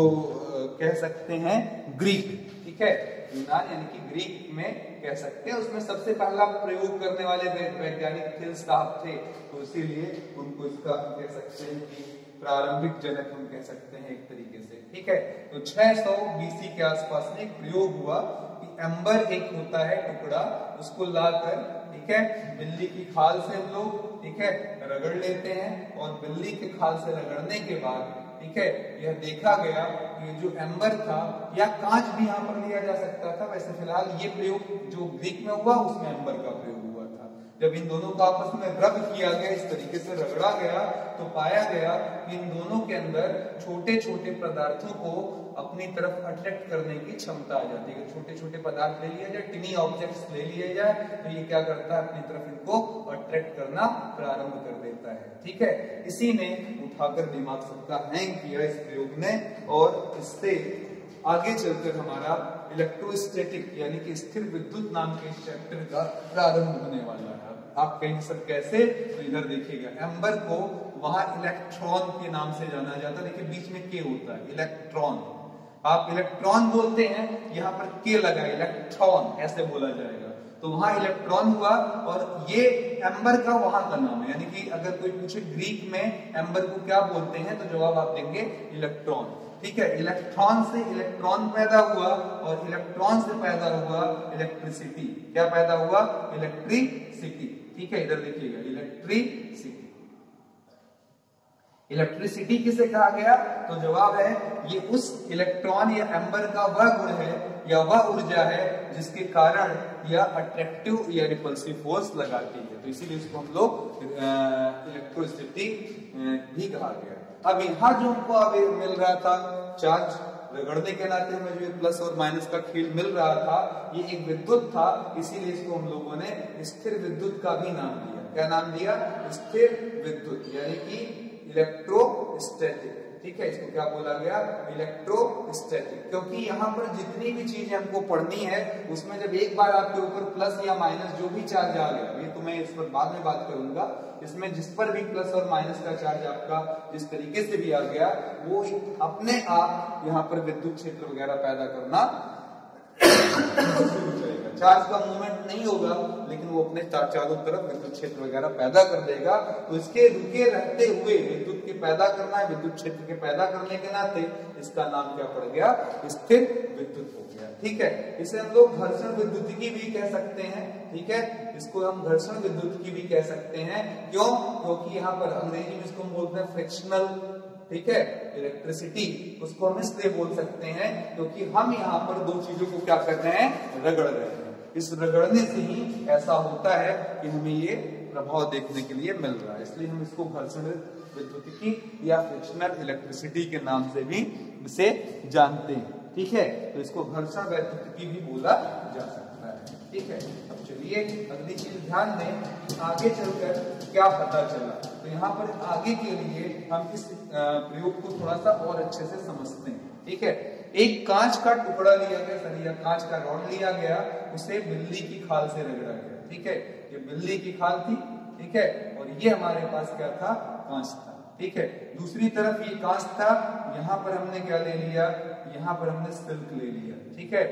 कह सकते हैं ग्रीक, ठीक है, यूनान यानी कि ग्रीक में कह सकते हैं। उसमें सबसे पहला प्रयोग करने वाले वैज्ञानिक थिल्स साहब थे, तो इसीलिए उनको इसका कह सकते हैं कि प्रारंभिक जनक हम कह सकते हैं एक तरीके से, ठीक है। तो 600 बीसी के आसपास में एक प्रयोग हुआ कि एम्बर एक होता है टुकड़ा, उसको लाकर, ठीक है, बिल्ली की खाल से हम लोग, ठीक है, रगड़ लेते हैं और बिल्ली के खाल से रगड़ने के बाद, ठीक है, यह देखा गया कि जो एम्बर था या कांच भी यहाँ पर लिया जा सकता था, वैसे फिलहाल ये प्रयोग जो ग्रीक में हुआ उसमें एम्बर का प्रयोग हुआ था। जब इन दोनों को आपस में रब किया गया, इस तरीके से रगड़ा गया, तो पाया गया कि इन दोनों के अंदर छोटे छोटे पदार्थों को अपनी तरफ अट्रैक्ट करने की क्षमता आ जाती है। छोटे छोटे पदार्थ ले लिया जाए, टिनी ऑब्जेक्ट्स ले लिए जाए, तो ये क्या करता है, अपनी तरफ इनको अट्रैक्ट करना प्रारंभ कर देता है, ठीक है। इसी ने उठाकर दिमाग सबका हैंग किया इस प्रयोग ने, और इससे आगे चलकर हमारा इलेक्ट्रोस्टैटिक यानी कि स्थिर विद्युत नाम के चैप्टर का प्रारंभ होने वाला है। आप कहेंगे सर कैसे, तो इधर देखिएगा, एम्बर को वहां इलेक्ट्रॉन के नाम से जाना जाता है, देखिए बीच में के होता है, इलेक्ट्रॉन, आप इलेक्ट्रॉन बोलते हैं, यहाँ पर के लगा, इलेक्ट्रॉन ऐसे बोला जाएगा, तो वहां इलेक्ट्रॉन हुआ, और ये एम्बर का वहां का नाम है। यानी कि अगर कोई पूछे ग्रीक में एम्बर को क्या बोलते हैं, तो जवाब आप देंगे इलेक्ट्रॉन, ठीक है। इलेक्ट्रॉन से इलेक्ट्रॉन पैदा हुआ, और इलेक्ट्रॉन से पैदा हुआ इलेक्ट्रिसिटी। क्या पैदा हुआ, इलेक्ट्रिसिटी, ठीक है, इधर देखिएगा, इलेक्ट्रिसिटी। इलेक्ट्रिसिटी किसे कहा गया, तो जवाब है ये उस इलेक्ट्रॉन या एम्बर का वह गुण है या वह ऊर्जा है जिसके कारण यह अट्रैक्टिव या रिपल्सिव फोर्स लगाती है, तो इसीलिए इसको हम लोग इलेक्ट्रिसिटी भी कहा गया। अब यहाँ जो हमको अभी मिल रहा था चार्ज, रगड़ने के नाते हमें जो प्लस और माइनस का खेल मिल रहा था, ये एक विद्युत था, इसीलिए इसको हम लोगों ने स्थिर विद्युत का भी नाम दिया। क्या नाम दिया, स्थिर विद्युत, यानी कि इलेक्ट्रोस्टैटिक, ठीक है, इसको क्या बोला गया, इलेक्ट्रोस्टैटिक। क्योंकि यहाँ पर जितनी भी चीजें हमको पढ़नी है, उसमें जब एक बार आपके ऊपर प्लस या माइनस जो भी चार्ज आ गया, ये तो मैं इस पर बाद में बात करूंगा, इसमें जिस पर भी प्लस और माइनस का चार्ज आपका जिस तरीके से भी आ गया, वो अपने आप यहाँ पर विद्युत क्षेत्र वगैरह पैदा करना शुरू करेगा। चार्ज का मूवमेंट नहीं होगा, लेकिन वो अपने चारों तरफ विद्युत क्षेत्र वगैरह पैदा कर देगा। तो इसके रुके रहते हुए विद्युत के पैदा करना है, विद्युत क्षेत्र के पैदा करने के नाते इसका नाम क्या पड़ गया, स्थिर विद्युत हो गया, ठीक है। इसे हम लोग घर्षण विद्युतिकी भी कह सकते हैं, ठीक है, इसको हम घर्षण विद्युतिकी भी कह सकते हैं। क्यों, क्योंकि यहाँ पर अंग्रेजी में इसको हम बोलते हैं फ्रिक्शनल, ठीक है, इलेक्ट्रिसिटी, उसको हम इसलिए बोल सकते हैं क्योंकि हम यहाँ पर दो चीजों को क्या कर रहे हैं, रगड़ रहे हैं। इस रगड़ने से ही ऐसा होता है कि हमें ये प्रभाव देखने के लिए मिल रहा है, इसलिए हम इसको घर्षण विद्युतिकी या फ्रिक्शनल इलेक्ट्रिसिटी के नाम से भी इसे जानते हैं, ठीक है। तो इसको घर्षण विद्युतिकी भी बोला जा सकता है, ठीक है। अब चलिए अगली चीज ध्यान दें, आगे चलकर क्या पता चला। तो यहाँ पर आगे के लिए हम इस प्रयोग को थोड़ा सा और अच्छे से समझते हैं, ठीक है। एक कांच का टुकड़ा लिया गया, सर, या कांच का रॉड लिया गया, उसे बिल्ली की खाल से रगड़ा गया, ठीक है। ये बिल्ली की खाल थी, ठीक है, और ये हमारे पास क्या था, कांच था, ठीक है। दूसरी तरफ ये कांच था, यहाँ पर हमने क्या ले लिया, यहाँ पर हमने सिल्क ले लिया, ठीक है,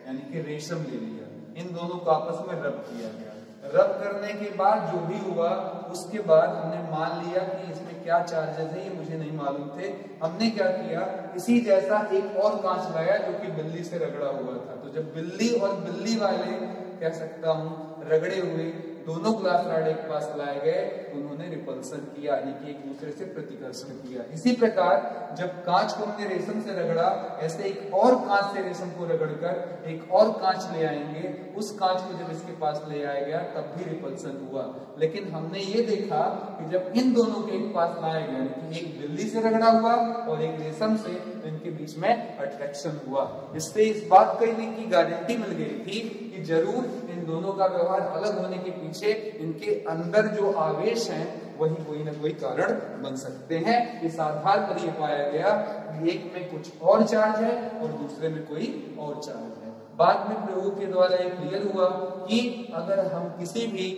यानी कि रेशम ले लिया। इन दोनों को आपस में रब किया गया। रब करने के बाद जो भी हुआ, उसके बाद हमने मान लिया कि इसमें क्या चार्जेस है, ये मुझे नहीं मालूम थे। हमने क्या किया, इसी जैसा एक और कांच लाया जो कि बिल्ली से रगड़ा हुआ था। तो जब बिल्ली और बिल्ली वाले, कह सकता हूँ, रगड़े हुए दोनों ग्लास रॉड एक पास लाए गए, उन्होंने रिपल्सन किया, यानी कि एक दूसरे से प्रतिकर्षण किया। इसी प्रकार जब कांच को हमने रेशम से रगड़ा, ऐसे एक और कांच से रेशम को रगड़कर एक और कांच ले आएंगे, उस कांच को जब इसके पास ले आया गया तब भी रिपल्सन हुआ। लेकिन हमने ये देखा कि जब इन दोनों के एक पास लाया गया, यानी कि एक बिल्ली से रगड़ा हुआ और एक रेशम से, इनके बीच में अट्रैक्शन हुआ। इससे इस बात की गारंटी मिल गई थी कि जरूर इन दोनों का व्यवहार अलग होने के पीछे इनके अंदर जो आवेश हैं वही कोई ना कोई कारण बन सकते हैं। इस आधार पर यह पाया गया कि एक में कुछ और चार्ज है और दूसरे में कोई और चार्ज है। बाद में प्रयोग के द्वारा ये क्लियर हुआ कि अगर हम किसी भी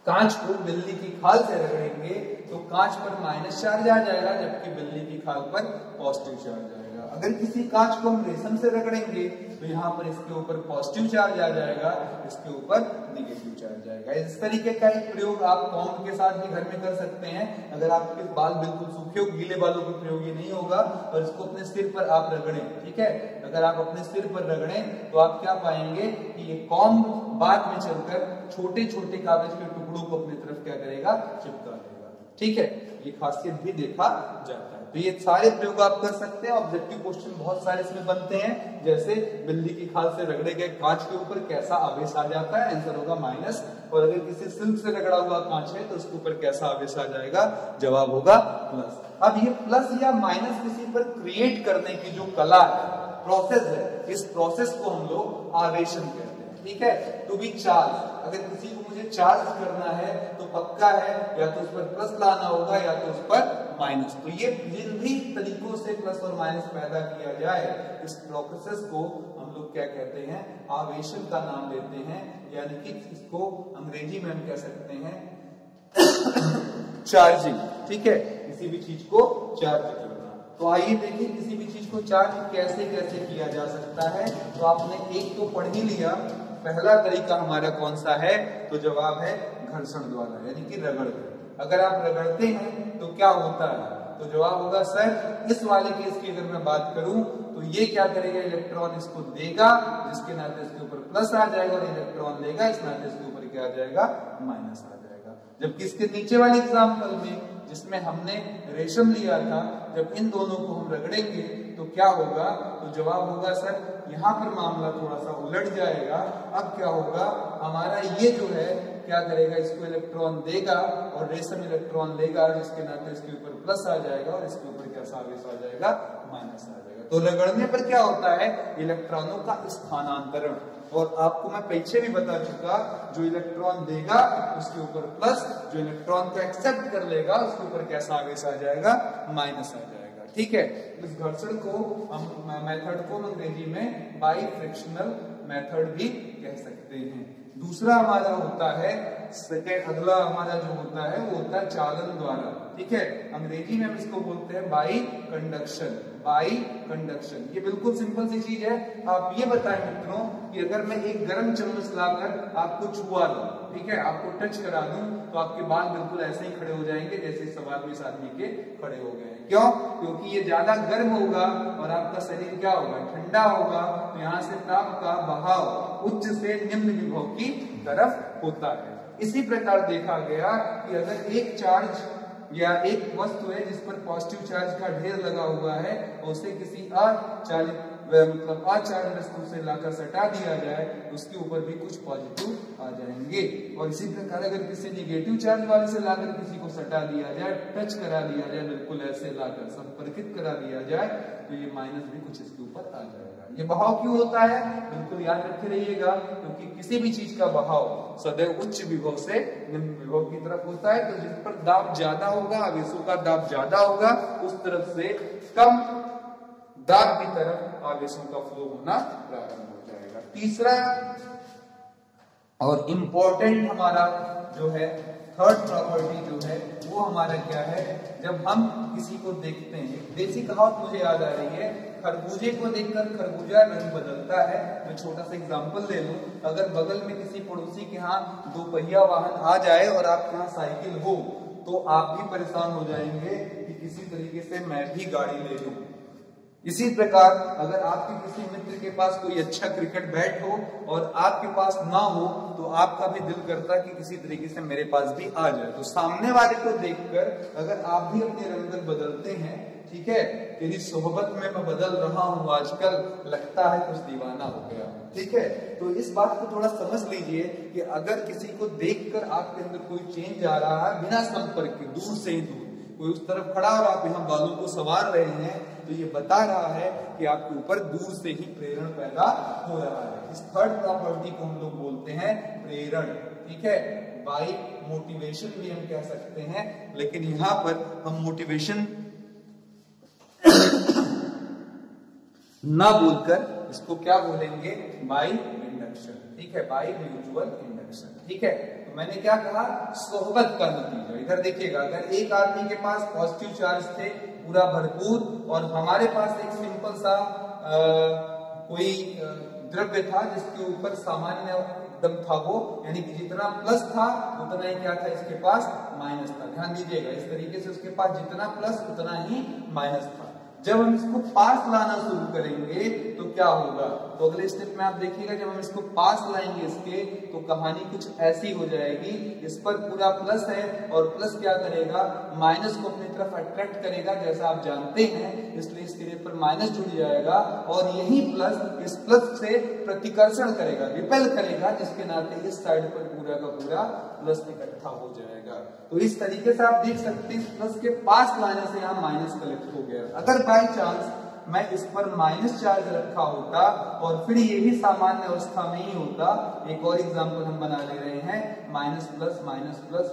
कांच को बिल्ली की खाल से रगड़ेंगे तो कांच पर माइनस चार्ज आ जाएगा, जबकि बिल्ली की खाल पर पॉजिटिव चार्ज आएगा। अगर किसी कांच को हम रेशम से रगड़ेंगे तो यहाँ पर इसके ऊपर पॉजिटिव चार्ज आ जाएगा, इसके ऊपर निगेटिव चार्ज आएगा। इस तरीके का एक प्रयोग आप कॉम्ब के साथ भी घर में कर सकते हैं। अगर आपके बाल बिल्कुल सूखे हो, गीले बालों का प्रयोग ये नहीं होगा, और इसको अपने सिर पर आप रगड़ें, ठीक है। अगर आप अपने सिर पर रगड़ें तो आप क्या पाएंगे कि ये कॉम्ब बाद में चलकर छोटे छोटे कागज के टुकड़ों को अपनी तरफ क्या करेगा, चिपका देगा, ठीक है। ये खासियत भी देखा जाता है। तो ये सारे प्रयोग आप कर सकते हैं। ऑब्जेक्टिव क्वेश्चन बहुत सारे इसमें बनते हैं, जैसे बिल्ली की खाल से रगड़े गए कांच के ऊपर कैसा आवेश आ जाता है, आंसर होगा माइनस। और अगर किसी सिल्क से रगड़ा हुआ कांच है तो उसके ऊपर कैसा आवेश आ जाएगा, जवाब होगा प्लस। अब ये प्लस या माइनस किसी पर क्रिएट करने की जो कला है, प्रोसेस है, इस प्रोसेस को हम लोग आवेशन कहते हैं, ठीक है। टू बी चार्ज, अगर किसी को मुझे चार्ज करना है तो पक्का है या तो उस पर प्लस लाना होगा या तो उस पर माइनस। तो ये जिन भी तरीकों से प्लस और माइनस पैदा किया जाए, इस प्रोसेस को हम लोग क्या कहते हैं, आवेशन का नाम देते हैं, यानी कि इसको अंग्रेजी में हम कह सकते हैं चार्जिंग, ठीक है। किसी भी चीज को चार्ज करना। तो आइए देखिए किसी भी चीज को चार्ज कैसे कैसे किया जा सकता है। तो आपने एक तो पढ़ ही लिया, पहला तरीका हमारा कौन सा है, तो जवाब है घर्षण द्वारा, यानी कि रगड़। अगर आप रगड़ते हैं तो क्या होता है, तो जवाब होगा सर इस वाले केस की अगर मैं बात करूं तो ये क्या करेगा, इलेक्ट्रॉन इसको देगा, जिसके नाते इसके ऊपर प्लस आ जाएगा, और इलेक्ट्रॉन लेगा, इस नाते इसके ऊपर क्या आ जाएगा, माइनस आ जाएगा। जबकि इसके नीचे वाले एग्जाम्पल में जिसमें हमने रेशम लिया था, जब इन दोनों को हम रगड़ेंगे तो क्या होगा, तो जवाब होगा सर यहाँ पर मामला थोड़ा सा उलट जाएगा। अब क्या होगा, हमारा ये जो है क्या करेगा, इसको इलेक्ट्रॉन देगा और रेशम इलेक्ट्रॉन लेगा, जिसके नाते इसके ऊपर प्लस आ जाएगा और इसके ऊपर क्या आवेश आ जाएगा, माइनस आ जाएगा। तो रगड़ने पर क्या होता है, इलेक्ट्रॉनों का स्थानांतरण। और आपको मैं पीछे भी बता चुका, जो इलेक्ट्रॉन देगा उसके ऊपर प्लस, जो इलेक्ट्रॉन को एक्सेप्ट कर लेगा उसके ऊपर कैसा आवेश आ जाएगा, माइनस आ जाएगा, ठीक है। इस घर्षण को हम मेथड को अंग्रेजी में बाई फ्रिक्शनल मेथड भी कह सकते हैं। दूसरा हमारा होता है सेकेंड, अगला हमारा जो होता है वो होता है चालन द्वारा, ठीक है। अंग्रेजी में हम इसको बोलते हैं बाई कंडक्शन, बाई कंडक्शन। ये बिल्कुल सिंपल सी चीज है। आप ये बताएं मित्रों कि अगर मैं एक गर्म चम्मच लाकर आपको छुआ दूं, ठीक है, आपको टच करा दूं, तो आपके बाल बिल्कुल ऐसे ही खड़े हो जाएंगे जैसे इस सवाल में इस आदमी के खड़े हो गए। क्यों, क्योंकि ये ज्यादा गर्म होगा और आपका शरीर क्या होगा, ठंडा होगा। तो यहाँ से ताप का बहाव उच्च से निम्न विभव की तरफ होता है। इसी प्रकार देखा गया कि अगर एक चार्ज या एक वस्तु है जिस पर पॉजिटिव चार्ज का ढेर लगा हुआ है, उसे किसी अचालित मतलब अचार्ज वस्तु से लाकर सटा दिया जाए, उसके ऊपर भी कुछ पॉजिटिव आ जाएंगे। और इसी प्रकार अगर किसी निगेटिव चार्ज वाले से लाकर किसी को सटा दिया जाए, टच करा दिया जाए, बिल्कुल ऐसे लाकर संपर्कित करा दिया जाए, तो ये माइनस भी कुछ इसके ऊपर आ जाएगा। ये बहाव क्यों होता है, बिल्कुल याद रखे रहिएगा, क्योंकि किसी भी चीज का बहाव सदैव उच्च विभव से निम्न विभव की तरफ होता है। तो जिस पर दाब ज्यादा होगा, आवेशों का दाब ज्यादा होगा, उस तरफ से कम दाब की तरफ आवेशों का फ्लो होना प्रारंभ हो जाएगा। तीसरा और इम्पोर्टेंट हमारा जो है थर्ड प्रॉपर्टी जो है वो हमारा क्या है, जब हम किसी को देखते हैं, देसी कहावत मुझे याद आ रही है, खरबूजे को देखकर खरबूजा रंग बदलता है। मैं छोटा सा एग्जांपल ले लूं, अगर बगल में किसी पड़ोसी के यहाँ दो पहिया वाहन आ जाए और आपके यहाँ साइकिल हो, तो आप भी परेशान हो जाएंगे कि किसी तरीके से मैं भी गाड़ी ले लूं। इसी प्रकार अगर आपके किसी मित्र के पास कोई अच्छा क्रिकेट बैट हो और आपके पास ना हो, तो आपका भी दिल करता है कि किसी तरीके से मेरे पास भी आ जाए। तो सामने वाले को देखकर अगर आप भी अपने रंग बदलते हैं, ठीक है, तेरी सोहबत में मैं बदल रहा हूँ आजकल, लगता है कुछ दीवाना हो गया, ठीक है। तो इस बात को थोड़ा समझ लीजिए कि अगर किसी को देखकर आपके अंदर कोई चेंज आ रहा है बिना संपर्क के, दूर से ही दूर, कोई उस तरफ खड़ा और आप यहाँ बालों को संवार रहे हैं, तो ये बता रहा है कि आपके ऊपर दूर से ही प्रेरण पैदा हो रहा है। इस थर्ड प्रॉपर्टी को हम लोग बोलते हैं प्रेरण, ठीक है, बाई मोटिवेशन भी हम कह सकते हैं, लेकिन यहाँ पर हम मोटिवेशन ना बोलकर इसको क्या बोलेंगे, बाई इंडक्शन। इंडक्शन, ठीक है, बाय म्यूचुअल इंडक्शन, ठीक है। तो मैंने क्या कहा, सोहबत का नतीजा। इधर देखिएगा, अगर एक आदमी के पास पॉजिटिव चार्ज थे पूरा भरपूर और हमारे पास एक सिंपल सा कोई द्रव्य था जिसके ऊपर सामान्य एकदम था वो, यानी कि जितना प्लस था उतना ही क्या था इसके पास माइनस था। ध्यान दीजिएगा, इस तरीके से उसके पास जितना प्लस उतना ही माइनस था। जब हम इसको पास लाना शुरू करेंगे तो क्या होगा, तो अगले स्टेप में आप देखिएगा, जब हम इसको पास लाएंगे इसके, तो कहानी कुछ ऐसी हो जाएगी। इस पर पूरा प्लस है और प्लस क्या करेगा, माइनस को अपनी तरफ अट्रैक्ट करेगा, जैसा आप जानते हैं, इसलिए इसके पर माइनस जुड़ जाएगा और यही प्लस इस प्लस से प्रतिकर्षण करेगा, रिपेल करेगा, जिसके नाते इस साइड पर पूरा का पूरा प्लस इकट्ठा हो जाएगा। तो इस तरीके से आप देख सकते हैं, प्लस के पास लाने से यहाँ माइनस कलेक्ट हो गया। अगर बाई चांस मैं इस पर माइनस चार्ज रखा होता और फिर ये भी सामान्य अवस्था में ही होता, एक और एग्जांपल हम बना ले रहे हैं, माइनस प्लस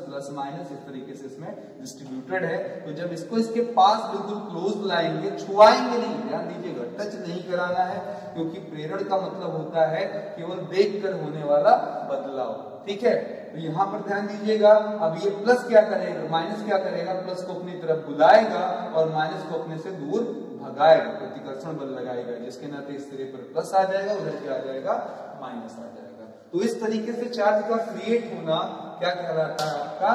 प्लस माइनस, इस तरीके से इसमें डिस्ट्रीब्यूटेड है। तो जब इसको इसके पास बिल्कुल क्लोज लाएंगे, छुआएंगे नहीं, ध्यान दीजिएगा, टच नहीं कराना है, क्योंकि प्रेरण का मतलब होता है केवल देखकर होने वाला बदलाव, ठीक है। तो यहाँ पर ध्यान दीजिएगा, अब ये प्लस क्या करेगा, माइनस क्या करेगा, प्लस को अपनी तरफ बुलाएगा और माइनस को अपने से दूर भगाएगा, प्रतिकर्षण बल लगाएगा, जिसके नाते इस सिरे पर प्लस आ जाएगा, उधर क्या आ जाएगा, माइनस आ जाएगा। तो इस तरीके से चार्ज का क्रिएट होना क्या कहलाता है, आपका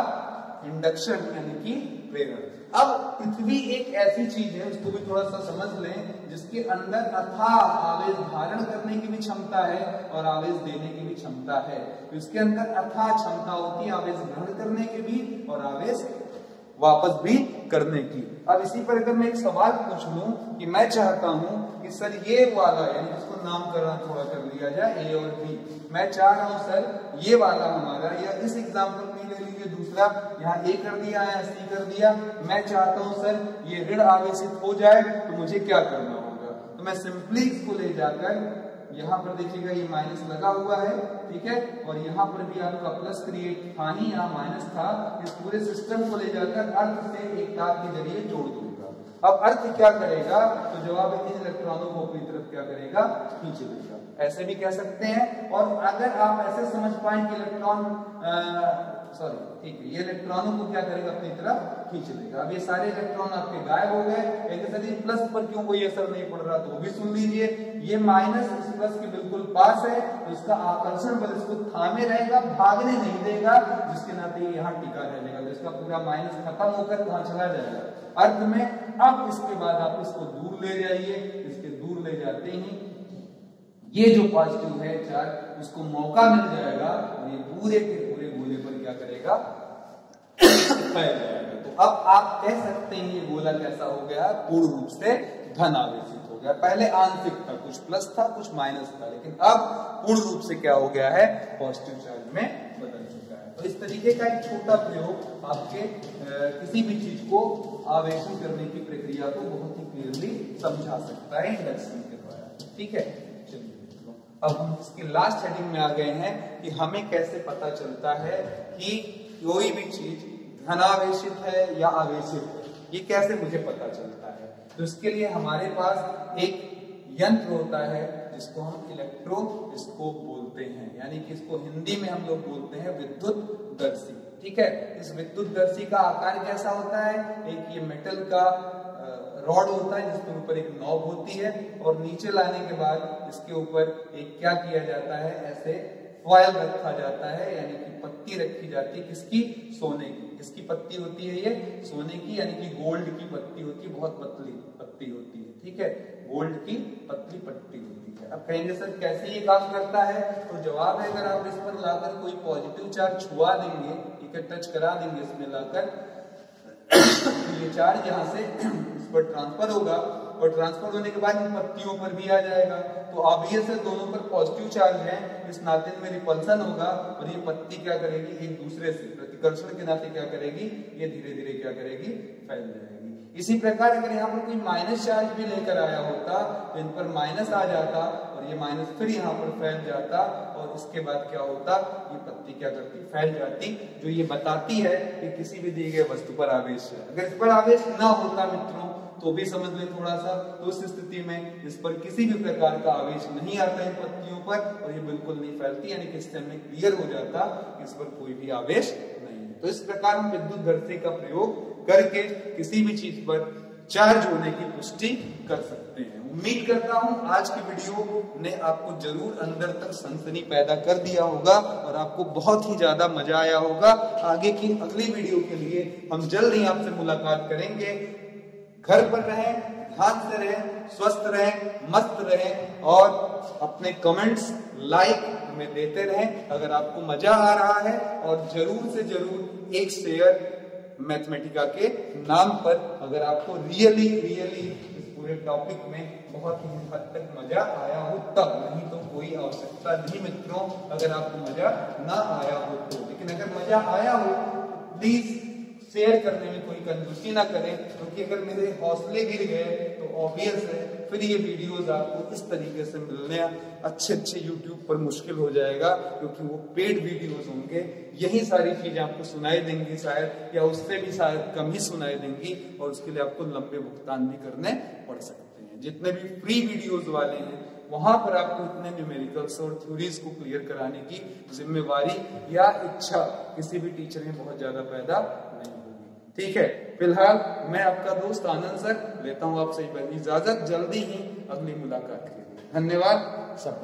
इंडक्शन, यानी कि प्रेरण। अब पृथ्वी एक ऐसी चीज है, उसको भी थोड़ा सा समझ लें, जिसके अंदर अथाह आवेश धारण करने की भी क्षमता है और आवेश देने की भी क्षमता है। इसके अंदर अथाह क्षमता होती है आवेश ग्रहण करने की भी और आवेश वापस भी करने की। अब इसी पर अगर मैं एक सवाल पूछ लूं कि मैं चाहता हूं कि सर ये वाला, यानी इसको नामकरण थोड़ा कर लिया जाए, ए और बी, मैं चाह रहा हूं सर ये वाला हमारा, या इस एग्जांपल में ले लीजिए दूसरा, यहाँ ए कर दिया है, सी कर दिया, मैं चाहता हूं सर ये ऋण आवेशित हो जाए, तो मुझे क्या करना होगा। तो मैं सिंपली इसको ले जाकर, यहाँ पर देखिएगा ये माइनस लगा हुआ है, ठीक है, और यहाँ पर भी आपका प्लस क्रिएट था ही, यहाँ माइनस था, इस पूरे सिस्टम को ले जाकर अर्थ से एक तार के जरिए जोड़ दूंगा। अब अर्थ क्या करेगा, तो जवाब इन इलेक्ट्रॉनों को अपनी तरफ क्या करेगा, खींच लेगा, ऐसे भी कह सकते हैं। और अगर आप ऐसे समझ पाए कि इलेक्ट्रॉन ठीक है, ये इलेक्ट्रॉनों को क्या करेगा, अपनी तरफ खींच लेगा। अब ये सारे इलेक्ट्रॉन आपके गायब हो गए, लेकिन सर ये प्लस पर क्यों कोई असर नहीं पड़ रहा, तो वो भी सुन लीजिए। ये माइनस इस प्लस के बिल्कुल पास है, तो इसका आकर्षण बल इसको थामे रहेगा, भागने नहीं देगा, जिसके नाते ये यहाँ टिका रहेगा, तो इसका पूरा माइनस खत्म होकर कहाँ चला जाएगा, अर्थ में। अब इसके बाद आप इसको दूर ले जाइए, इसके दूर ले जाते ही ये जो पॉजिटिव है चार्ज, उसको मौका मिल जाएगा और ये पूरे के पूरे गोले पर क्या करेगा, फैल जाएगा। तो अब आप कह सकते हैं ये गोला कैसा हो गया, पूर्ण रूप से धन आवेशित हो गया। पहले आंशिक था, कुछ प्लस था कुछ माइनस था, लेकिन अब पूर्ण रूप से क्या हो गया है, पॉजिटिव चार्ज में बदल चुका है। तो इस तरीके का एक छोटा प्रयोग आपके किसी भी चीज को आवेशन करने की प्रक्रिया को बहुत ही क्लियरली समझा सकता है इंडक्शन के द्वारा, ठीक है। चलिए अब हम इसकी लास्ट हेडिंग में आ गए हैं कि हमें कैसे पता चलता है कि कोई भी चीज धनावेशित है या आवेशित है, ये कैसे मुझे पता चलता है। तो इसके लिए हमारे पास एक यंत्र होता है जिसको हम इलेक्ट्रोस्कोप बोलते हैं, यानी कि इसको हिंदी में हम लोग बोलते हैं विद्युतदर्शी, ठीक है। इस विद्युतदर्शी का आकार कैसा होता है, एक ये मेटल का रॉड होता है जिसके ऊपर एक नॉब होती है, और नीचे लाने के बाद इसके ऊपर एक क्या किया जाता है, ऐसे फॉयल रखा जाता है, यानी कि पत्ती रखी जाती है, किसकी, सोने की। इसकी पत्ती होती है ये सोने की, यानी कि गोल्ड की पत्ती होती है, बहुत पतली पत्ती होती है, ठीक है, गोल्ड की पतली पत्ती होती है। अब कहेंगे सर कैसे ये काम करता है, तो जवाब है, अगर आप इस पर लाकर कोई पॉजिटिव चार्ज छुआ देंगे, इसे टच करा देंगे इसमें लाकर, ये चार्ज यहाँ से इस पर ट्रांसफर होगा, और ट्रांसफर होने के बाद इन पत्तियों पर भी आ जाएगा। तो ऑब्वियस है दोनों पर पॉजिटिव चार्ज है, इस नाते में रिपल्सन होगा, और ये पत्ती क्या करेगी, एक दूसरे से प्रतिकर्षण के नाते क्या करेगी, ये धीरे धीरे क्या करेगी, फैल जाएगी। इसी प्रकार अगर यहाँ पर कोई माइनस चार्ज भी लेकर आया होता, तो इन पर माइनस आ जाता, और ये माइनस फिर यहाँ पर फैल जाता, और इसके बाद क्या होता, ये पत्ती क्या करती, फैल जाती, जो ये बताती है कि किसी भी दी गई वस्तु पर आवेश है। अगर इस पर आवेश ना होता मित्रों, तो भी समझ ले थोड़ा सा। तो उस स्थिति में इस पर किसी भी प्रकार का आवेश नहीं आता इन पत्तियों पर और ये बिल्कुल नहीं फैलती, यानी कि इससे हमें क्लियर हो जाता इस पर कोई भी आवेश नहीं है। तो इस प्रकार हम विद्युत घर्षण का प्रयोग करके किसी भी चीज पर चार्ज होने की पुष्टि कर सकते हैं। उम्मीद करता हूं आज की वीडियो ने आपको जरूर अंदर तक सनसनी पैदा कर दिया होगा और आपको बहुत ही ज्यादा मजा आया होगा। आगे की अगली वीडियो के लिए हम जल्द ही आपसे मुलाकात करेंगे। घर पर रहें, ध्यान से रहें, स्वस्थ रहें, मस्त रहें और अपने कमेंट्स लाइक हमें देते रहें अगर आपको मजा आ रहा है। और जरूर से जरूर एक शेयर मैथमेटिका के नाम पर अगर आपको रियली इस पूरे टॉपिक में बहुत ही हद तक मजा आया हो तब, नहीं तो कोई आवश्यकता नहीं मित्रों अगर आपको मजा ना आया हो तो। लेकिन अगर मजा आया हो प्लीज शेयर करने में कोई कंजूसी ना करें, क्योंकि अगर मेरे हौसले गिर गए तो ऑब्वियस है फिर ये वीडियोस आपको इस तरीके से मिलने अच्छे YouTube पर मुश्किल हो जाएगा, क्योंकि वो पेड वीडियोस होंगे। यही सारी चीजें आपको सुनाई देंगी शायद, या उससे भी शायद कम ही सुनाई देंगी और उसके लिए आपको लंबे भुगतान भी करने पड़ सकते हैं। जितने भी फ्री वीडियोस वाले हैं वहां पर आपको इतने न्यूमेरिकल्स और थ्योरीज को क्लियर कराने की जिम्मेवारी या इच्छा किसी भी टीचर में बहुत ज्यादा पैदा नहीं होगी। ठीक है, फिलहाल मैं आपका दोस्त आनंद सर लेता हूं आपसे इजाजत। जल्दी ही अगली मुलाकात के लिए धन्यवाद। सब